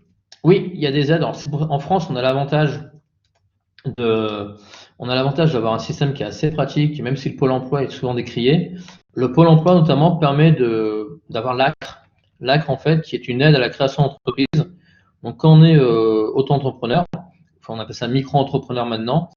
il y a des aides. Alors, en France, on a l'avantage d'avoir un système qui est assez pratique, même si le Pôle emploi est souvent décrié. Le Pôle emploi, notamment, permet d'avoir l'ACRE. L'ACRE, en fait, qui est une aide à la création d'entreprise. Donc, quand on est auto-entrepreneur, on appelle ça micro-entrepreneur maintenant,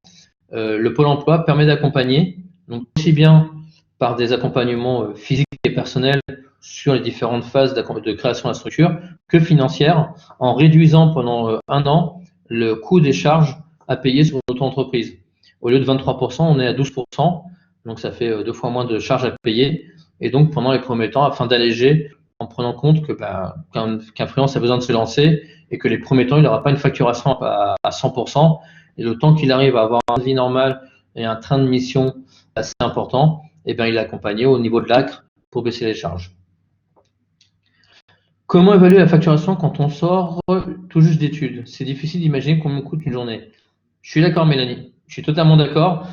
le Pôle emploi permet d'accompagner, donc aussi bien par des accompagnements physiques et personnels sur les différentes phases de création de la structure, que financières, en réduisant pendant 1 an le coût des charges à payer sur une auto-entreprise. Au lieu de 23%, on est à 12%, donc ça fait 2 fois moins de charges à payer. Et donc, pendant les premiers temps, afin d'alléger, en prenant compte qu'un freelance a besoin de se lancer et que les premiers temps, il n'aura pas une facturation à 100%. Et le temps qu'il arrive à avoir une vie normale et un train de mission assez important, il est accompagné au niveau de l'ACRE pour baisser les charges. Comment évaluer la facturation quand on sort tout juste d'études? C'est difficile d'imaginer combien coûte une journée. Je suis d'accord, Mélanie. Je suis totalement d'accord.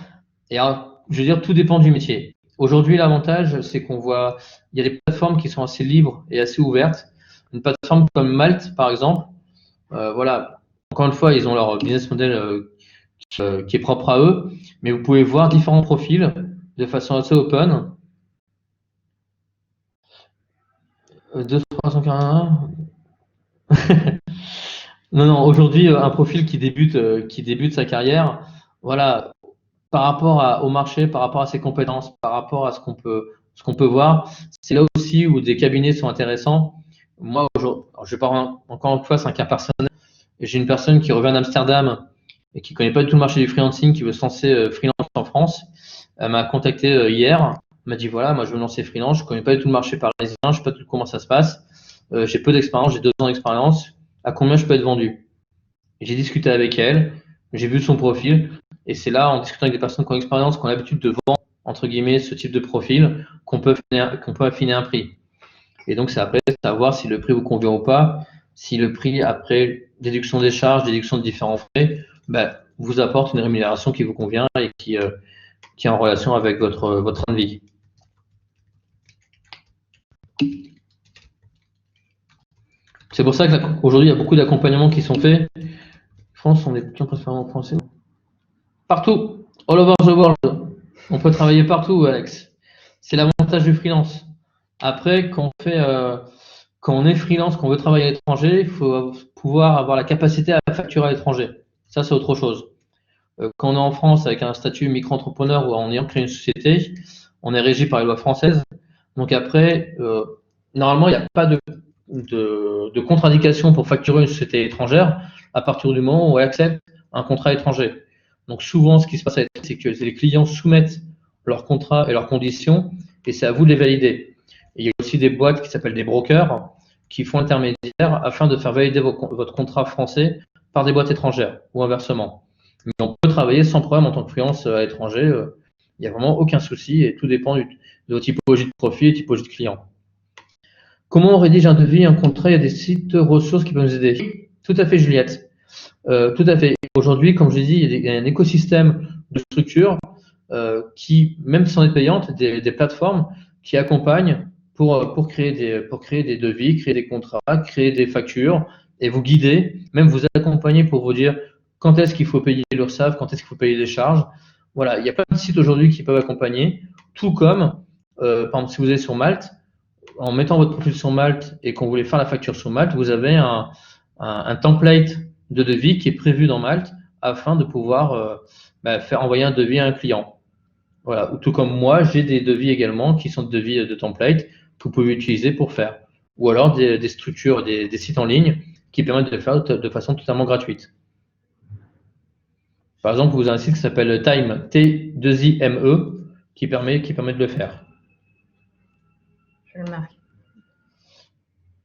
Et alors, je veux dire, tout dépend du métier. Aujourd'hui, l'avantage, c'est qu'on voit, il y a des plateformes qui sont assez libres et assez ouvertes. Une plateforme comme Malte, par exemple, voilà. Encore une fois, ils ont leur business model qui est propre à eux, mais vous pouvez voir différents profils de façon assez open. 2, 341. Non, aujourd'hui, un profil qui débute sa carrière, voilà, par rapport au marché, par rapport à ses compétences, par rapport à ce qu'on peut voir, c'est là aussi où des cabinets sont intéressants. Moi, je parle encore une fois, c'est un cas personnel. J'ai une personne qui revient d'Amsterdam et qui ne connaît pas du tout le marché du freelancing, qui veut se lancer freelance en France. Elle m'a contacté hier. Elle m'a dit voilà, moi je veux me lancer freelance, je ne connais pas du tout le marché parisien, je ne sais pas du tout comment ça se passe. J'ai peu d'expérience, j'ai 2 ans d'expérience. À combien je peux être vendu? J'ai discuté avec elle, j'ai vu son profil, et c'est là, en discutant avec des personnes qui ont l'expérience, qui ont l'habitude de vendre, entre guillemets, ce type de profil, qu'on peut affiner un prix. Et donc, c'est après savoir si le prix vous convient ou pas, si le prix, après déduction des charges, déduction de différents frais, vous apporte une rémunération qui vous convient et qui est en relation avec votre train de vie. C'est pour ça qu'aujourd'hui, il y a beaucoup d'accompagnements qui sont faits. France, on est principalement français. Partout, all over the world. On peut travailler partout, Alex. C'est l'avantage du freelance. Après, quand on est freelance, qu'on veut travailler à l'étranger, il faut pouvoir avoir la capacité à facturer à l'étranger. Ça, c'est autre chose. Quand on est en France avec un statut micro-entrepreneur ou en ayant créé une société, on est régi par les lois françaises. Donc après, normalement, il n'y a pas de contre-indication pour facturer une société étrangère à partir du moment où elle accepte un contrat étranger. Donc souvent, ce qui se passe, c'est que les clients soumettent leur contrat et leurs conditions et c'est à vous de les valider. Et il y a aussi des boîtes qui s'appellent des brokers qui font intermédiaire afin de faire valider votre contrat français par des boîtes étrangères ou inversement. Mais on peut travailler sans problème en tant que freelance à l'étranger. Il n'y a vraiment aucun souci et tout dépend de vos typologies de profil et typologie de clients. Comment on rédige un devis, un contrat? Il y a des sites ressources qui peuvent nous aider. Tout à fait, Juliette. Tout à fait. Aujourd'hui, comme je l'ai dit, il y a un écosystème de structures qui, même sans être payantes, des plateformes qui accompagnent pour créer des devis, créer des contrats, créer des factures et vous guider, même vous accompagner pour vous dire quand est-ce qu'il faut payer l'URSSAF, quand est-ce qu'il faut payer les charges. Voilà, il y a plein de sites aujourd'hui qui peuvent accompagner, tout comme, par exemple, si vous êtes sur Malte, en mettant votre profil sur Malte et qu'on voulait faire la facture sur Malte, vous avez un template de devis qui est prévu dans Malte afin de pouvoir faire envoyer un devis à un client. Voilà. Tout comme moi, j'ai des devis également qui sont des devis de template que vous pouvez utiliser pour faire. Ou alors des structures, des sites en ligne qui permettent de le faire de façon totalement gratuite. Par exemple, vous avez un site qui s'appelle Time, T2IME, qui permet de le faire. Je le marque.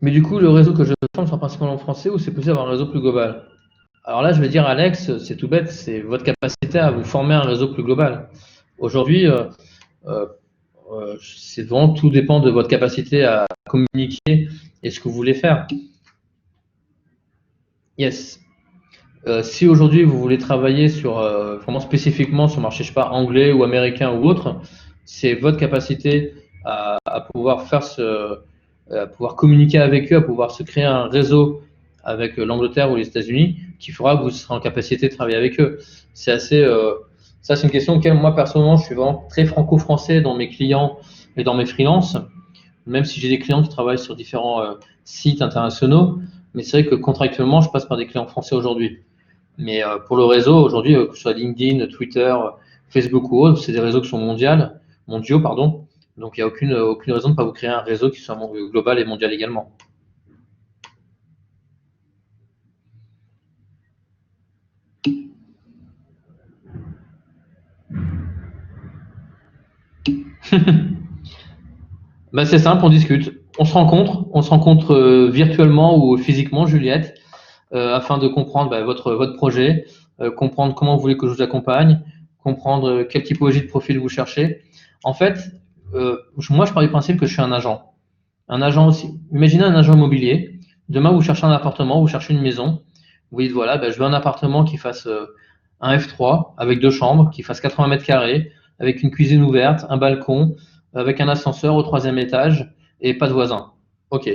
Mais du coup, le réseau que je forme sera principalement en français ou c'est possible d'avoir un réseau plus global? Alors là, je vais dire, Alex, c'est tout bête, c'est votre capacité à vous former un réseau plus global. Aujourd'hui, c'est vraiment tout dépend de votre capacité à communiquer et ce que vous voulez faire. Yes. Si aujourd'hui vous voulez travailler sur vraiment spécifiquement sur le marché, je sais pas, anglais ou américain ou autre, c'est votre capacité à pouvoir à pouvoir communiquer avec eux, à pouvoir se créer un réseau avec l'Angleterre ou les États-Unis qui fera que vous serez en capacité de travailler avec eux. C'est assez, ça c'est une question auquel moi personnellement je suis vraiment très franco-français dans mes clients et dans mes freelances, même si j'ai des clients qui travaillent sur différents sites internationaux, mais c'est vrai que contractuellement je passe par des clients français aujourd'hui. Mais pour le réseau, aujourd'hui, que ce soit LinkedIn, Twitter, Facebook ou autre, c'est des réseaux qui sont mondiaux, pardon. Donc il n'y a aucune raison de ne pas vous créer un réseau qui soit global et mondial également. Ben, c'est simple, on discute. On se rencontre virtuellement ou physiquement, Juliette, afin de comprendre votre projet, comprendre comment vous voulez que je vous accompagne, comprendre quelle typologie de profil vous cherchez. En fait, moi, je pars du principe que je suis un agent. Un agent aussi. Imaginez un agent immobilier. Demain, vous cherchez un appartement, vous cherchez une maison. Vous dites, voilà, je veux un appartement qui fasse un F3 avec 2 chambres, qui fasse 80 mètres carrés, avec une cuisine ouverte, un balcon, avec un ascenseur au 3e étage et pas de voisins. OK.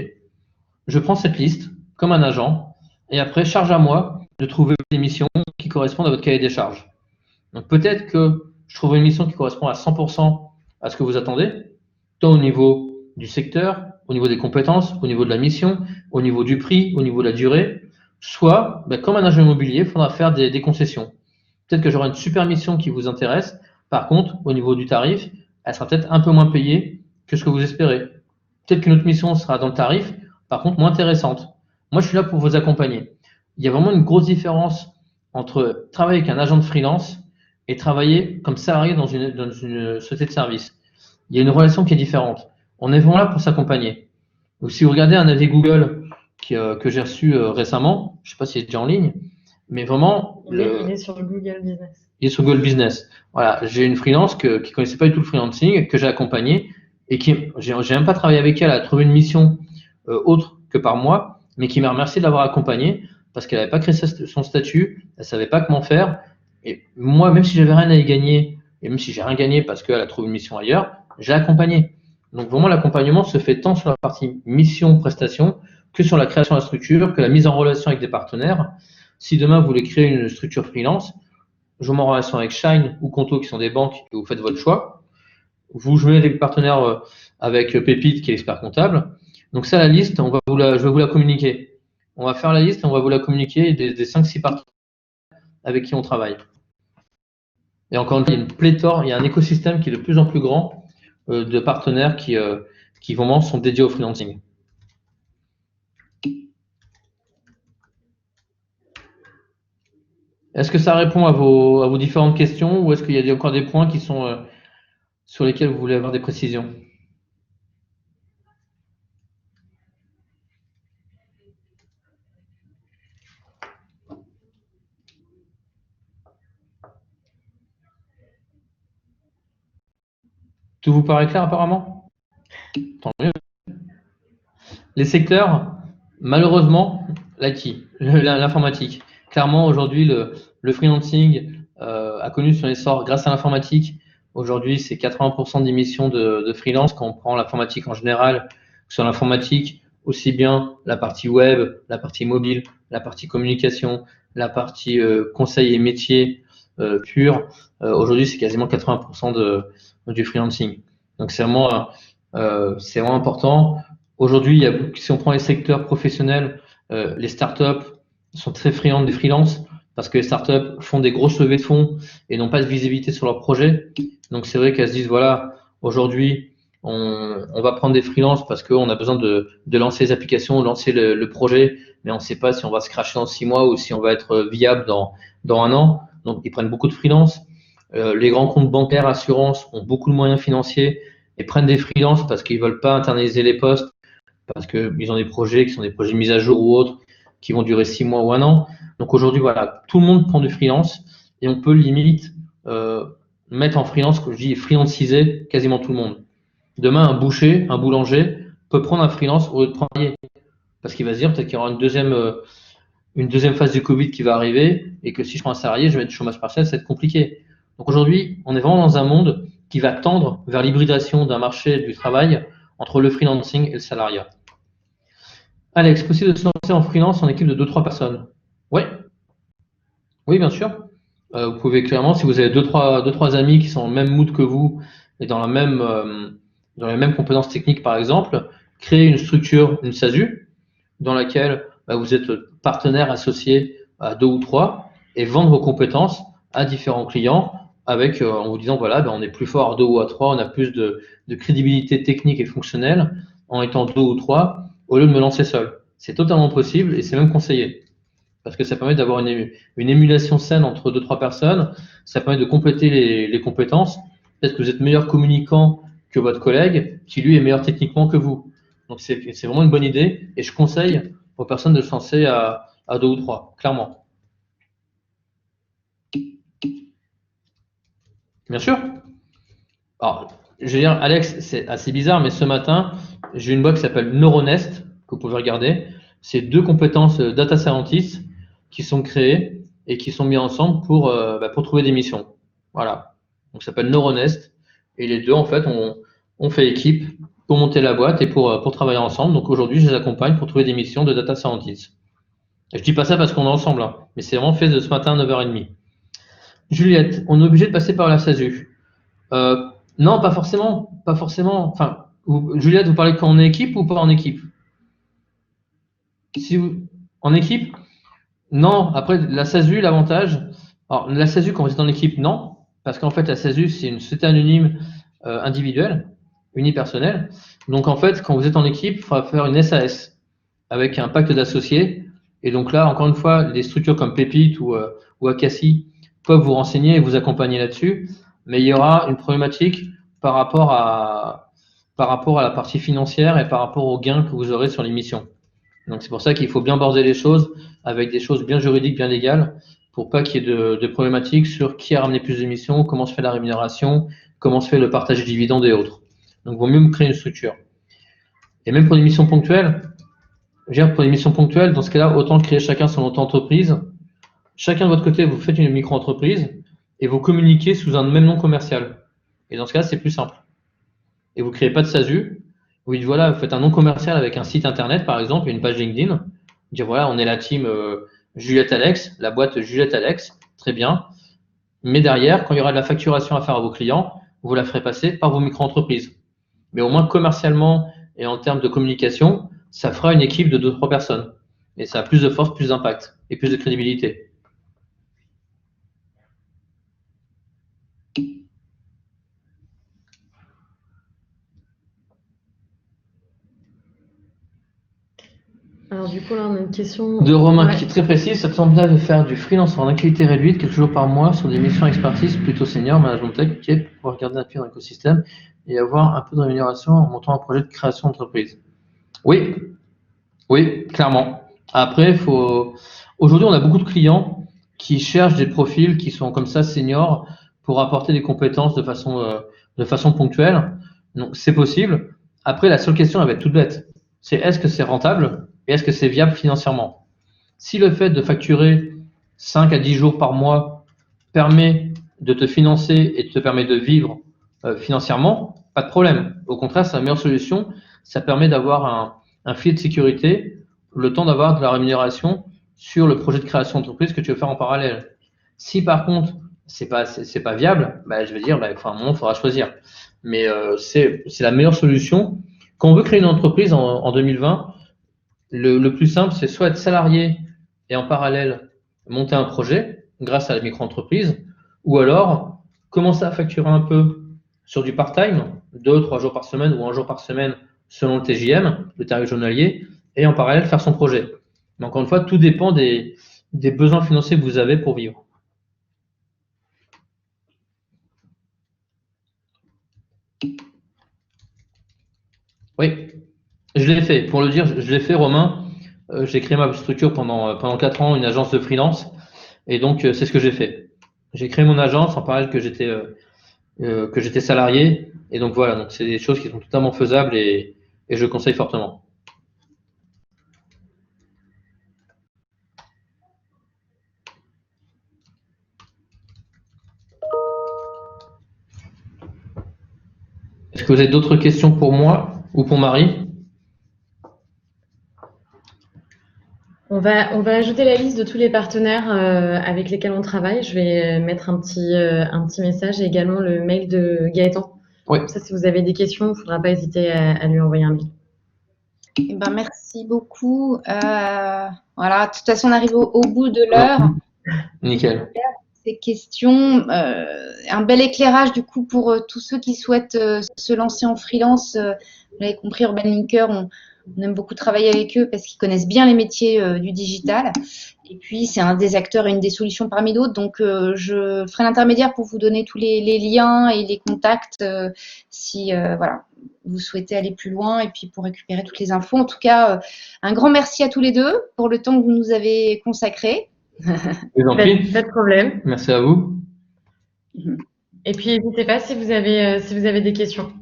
Je prends cette liste comme un agent et après, charge à moi de trouver des missions qui correspondent à votre cahier des charges. Donc peut-être que je trouve une mission qui correspond à 100% à ce que vous attendez, tant au niveau du secteur, au niveau des compétences, au niveau de la mission, au niveau du prix, au niveau de la durée. Soit, comme un agent immobilier, il faudra faire des concessions. Peut-être que j'aurai une super mission qui vous intéresse. Par contre, au niveau du tarif, elle sera peut-être un peu moins payée que ce que vous espérez. Peut-être qu'une autre mission sera dans le tarif, par contre moins intéressante. Moi, je suis là pour vous accompagner. Il y a vraiment une grosse différence entre travailler avec un agent de freelance et travailler comme salarié dans une société de service. Il y a une relation qui est différente. On est vraiment là pour s'accompagner. Donc, si vous regardez un avis Google que j'ai reçu récemment, je ne sais pas s'il est déjà en ligne, mais vraiment, il est sur Google Business. Il est sur Google Business. Voilà, j'ai une freelance qui ne connaissait pas du tout le freelancing, que j'ai accompagnée et j'ai même pas travaillé avec elle à trouver une mission autre que par moi, mais qui m'a remercié de l'avoir accompagnée parce qu'elle n'avait pas créé son statut, elle savait pas comment faire. Et moi, même si j'avais rien à y gagner, et même si j'ai rien gagné parce qu'elle a trouvé une mission ailleurs, j'ai accompagné. Donc vraiment, l'accompagnement se fait tant sur la partie mission-prestation que sur la création de la structure, que la mise en relation avec des partenaires. Si demain vous voulez créer une structure freelance, je vous mets en relation avec Shine ou Conto qui sont des banques et vous faites votre choix. Vous jouez les partenaires avec Pépite qui est l'expert comptable. Donc ça, la liste, je vais vous la communiquer. On va faire la liste et on va vous la communiquer des 5-6 partenaires avec qui on travaille. Et encore une fois, il y a une pléthore, il y a un écosystème qui est de plus en plus grand de partenaires qui vraiment sont dédiés au freelancing. Est-ce que ça répond à vos différentes questions ou est-ce qu'il y a encore des points qui sont sur lesquels vous voulez avoir des précisions? Tout vous paraît clair apparemment? Tant mieux. Les secteurs, malheureusement, l'IT, l'informatique. Clairement, aujourd'hui, le freelancing a connu son essor grâce à l'informatique. Aujourd'hui, c'est 80% d'émissions de freelance quand on prend l'informatique en général. Sur l'informatique, aussi bien la partie web, la partie mobile, la partie communication, la partie conseil et métier pur. Aujourd'hui, c'est quasiment 80% du freelancing. Donc, c'est vraiment important. Aujourd'hui, si on prend les secteurs professionnels, les startups sont très friandes des freelances parce que les startups font des grosses levées de fonds et n'ont pas de visibilité sur leur projet. Donc, c'est vrai qu'elles se disent, voilà, aujourd'hui, on va prendre des freelances parce qu'on a besoin de lancer les applications, lancer le projet, mais on ne sait pas si on va se crasher dans 6 mois ou si on va être viable dans 1 an. Donc, ils prennent beaucoup de freelance. Les grands comptes bancaires, assurances ont beaucoup de moyens financiers et prennent des freelances parce qu'ils ne veulent pas internaliser les postes, parce qu'ils ont des projets qui sont des projets de mise à jour ou autres, qui vont durer 6 mois ou 1 an. Donc aujourd'hui, voilà, tout le monde prend du freelance et on peut limite mettre en freelance, que je dis freelanciser quasiment tout le monde. Demain, un boucher, un boulanger peut prendre un freelance au lieu de travailler. Parce qu'il va se dire peut-être qu'il y aura une deuxième phase du Covid qui va arriver et que si je prends un salarié, je vais être chômage partiel, ça va être compliqué. Donc aujourd'hui, on est vraiment dans un monde qui va tendre vers l'hybridation d'un marché du travail entre le freelancing et le salariat. Alex, possible de se lancer en freelance en équipe de 2-3 personnes? Oui. Oui, bien sûr. Vous pouvez clairement, si vous avez 2-3 amis qui sont dans le même mood que vous et dans les mêmes compétences techniques, par exemple, créer une structure, une SASU, dans laquelle vous êtes partenaire associé à 2 ou 3 et vendre vos compétences à différents clients avec, en vous disant, voilà, on est plus fort à 2 ou à 3, on a plus de crédibilité technique et fonctionnelle en étant 2 ou 3 au lieu de me lancer seul. C'est totalement possible et c'est même conseillé. Parce que ça permet d'avoir une émulation saine entre 2-3 personnes, ça permet de compléter les compétences. Peut-être que vous êtes meilleur communicant que votre collègue, qui lui est meilleur techniquement que vous. Donc c'est vraiment une bonne idée et je conseille aux personnes de se lancer à 2 ou 3, clairement. Bien sûr. Alors, je veux dire, Alex, c'est assez bizarre, mais ce matin, j'ai une boîte qui s'appelle Neuronest, que vous pouvez regarder. C'est 2 compétences data scientist qui sont créées et qui sont mises ensemble pour trouver des missions. Voilà. Donc, ça s'appelle Neuronest. Et les deux, en fait, on fait équipe pour monter la boîte et pour travailler ensemble. Donc, aujourd'hui, je les accompagne pour trouver des missions de data scientist. Et je dis pas ça parce qu'on est ensemble, hein, mais c'est vraiment fait de ce matin à 9h30. Juliette, on est obligé de passer par la SASU. Non, pas forcément. Pas forcément. Enfin, Juliette, vous parlez quand on est équipe ou pas en équipe? En équipe? Non. Après, la SASU, l'avantage. Alors, la SASU, quand vous êtes en équipe, non. Parce qu'en fait, la SASU, c'est une société anonyme individuelle, unipersonnelle. Donc, en fait, quand vous êtes en équipe, il faudra faire une SAS avec un pacte d'associés. Et donc là, encore une fois, des structures comme Pépite ou Akassi peuvent vous renseigner et vous accompagner là-dessus. Mais il y aura une problématique par rapport à la partie financière et par rapport aux gains que vous aurez sur l'émission. Donc c'est pour ça qu'il faut bien border les choses avec des choses bien juridiques, bien légales, pour pas qu'il y ait de problématiques sur qui a ramené plus d'émissions, comment se fait la rémunération, comment se fait le partage des dividendes et autres. Donc il vaut mieux créer une structure. Et même pour des missions ponctuelles, dans ce cas-là, autant créer chacun son auto-entreprise. Chacun de votre côté, vous faites une micro-entreprise et vous communiquez sous un même nom commercial. Et dans ce cas, c'est plus simple. Et vous ne créez pas de SASU. Vous dites, voilà, vous faites un nom commercial avec un site internet, par exemple, et une page LinkedIn. Vous dites, voilà, on est la team Juliette Alex, la boîte Juliette Alex, très bien. Mais derrière, quand il y aura de la facturation à faire à vos clients, vous la ferez passer par vos micro-entreprises. Mais au moins, commercialement et en termes de communication, ça fera une équipe de 2-3 personnes. Et ça a plus de force, plus d'impact et plus de crédibilité. Alors du coup, là, on a une question de Romain qui est très précise. Ça te semble bien de faire du freelance en activité réduite, quelques jours par mois, sur des missions expertise plutôt senior, management tech, qui est pour pouvoir garder un pied dans l'écosystème et avoir un peu de rémunération en montant un projet de création d'entreprise. Oui, clairement. Après, aujourd'hui, on a beaucoup de clients qui cherchent des profils qui sont comme ça seniors pour apporter des compétences de façon de façon ponctuelle. Donc, c'est possible. Après, la seule question, elle va être toute bête. C'est est-ce que c'est rentable et est-ce que c'est viable financièrement? Si le fait de facturer 5 à 10 jours par mois permet de te financer et te permet de vivre financièrement, pas de problème. Au contraire, c'est la meilleure solution. Ça permet d'avoir un filet de sécurité, le temps d'avoir de la rémunération sur le projet de création d'entreprise que tu veux faire en parallèle. Si par contre, c'est pas viable, bah, je vais dire, bah, à un moment, il faudra choisir. Mais c'est la meilleure solution. Quand on veut créer une entreprise en 2020, le plus simple, c'est soit être salarié et en parallèle monter un projet grâce à la micro-entreprise, ou alors commencer à facturer un peu sur du part-time, 2-3 jours par semaine ou 1 jour par semaine selon le TJM, le tarif journalier, et en parallèle faire son projet. Mais encore une fois, tout dépend des besoins financiers que vous avez pour vivre. Oui, je l'ai fait. Pour le dire, je l'ai fait, Romain. J'ai créé ma structure pendant 4 ans, une agence de freelance. Et donc, c'est ce que j'ai fait. J'ai créé mon agence en parallèle que j'étais salarié. Et donc, voilà. Donc, c'est des choses qui sont totalement faisables et je conseille fortement. Est-ce que vous avez d'autres questions pour moi ou pour Marie? On va ajouter la liste de tous les partenaires avec lesquels on travaille. Je vais mettre un petit message et également le mail de Gaëtan. Oui. Comme ça, si vous avez des questions, il ne faudra pas hésiter à lui envoyer un mail. Eh ben, merci beaucoup. Voilà, de toute façon, on arrive au bout de l'heure. Nickel. Ces questions, un bel éclairage du coup pour tous ceux qui souhaitent se lancer en freelance. Vous l'avez compris, Urban Linker, on aime beaucoup travailler avec eux parce qu'ils connaissent bien les métiers du digital. Et puis, c'est un des acteurs et une des solutions parmi d'autres. Donc, je ferai l'intermédiaire pour vous donner tous les liens et les contacts si voilà, vous souhaitez aller plus loin et puis pour récupérer toutes les infos. En tout cas, un grand merci à tous les deux pour le temps que vous nous avez consacré. Je vous en prie. Pas de problème. Merci à vous. Et puis, n'hésitez pas si vous avez des questions.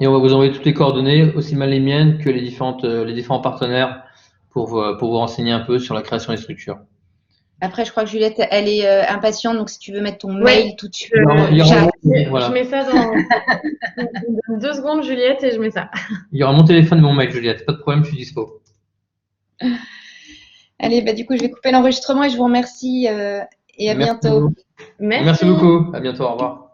Et on va vous envoyer toutes les coordonnées, aussi mal les miennes que les différents partenaires pour vous renseigner un peu sur la création des structures. Après, je crois que Juliette, elle est impatiente, donc si tu veux mettre ton mail tout de suite. Voilà. Je mets ça dans 2 secondes, Juliette, et je mets ça. Il y aura mon téléphone et mon mail, Juliette. Pas de problème, je suis dispo. Allez, bah, du coup, je vais couper l'enregistrement et je vous remercie et à bientôt. Merci. Merci beaucoup. À bientôt. Au revoir.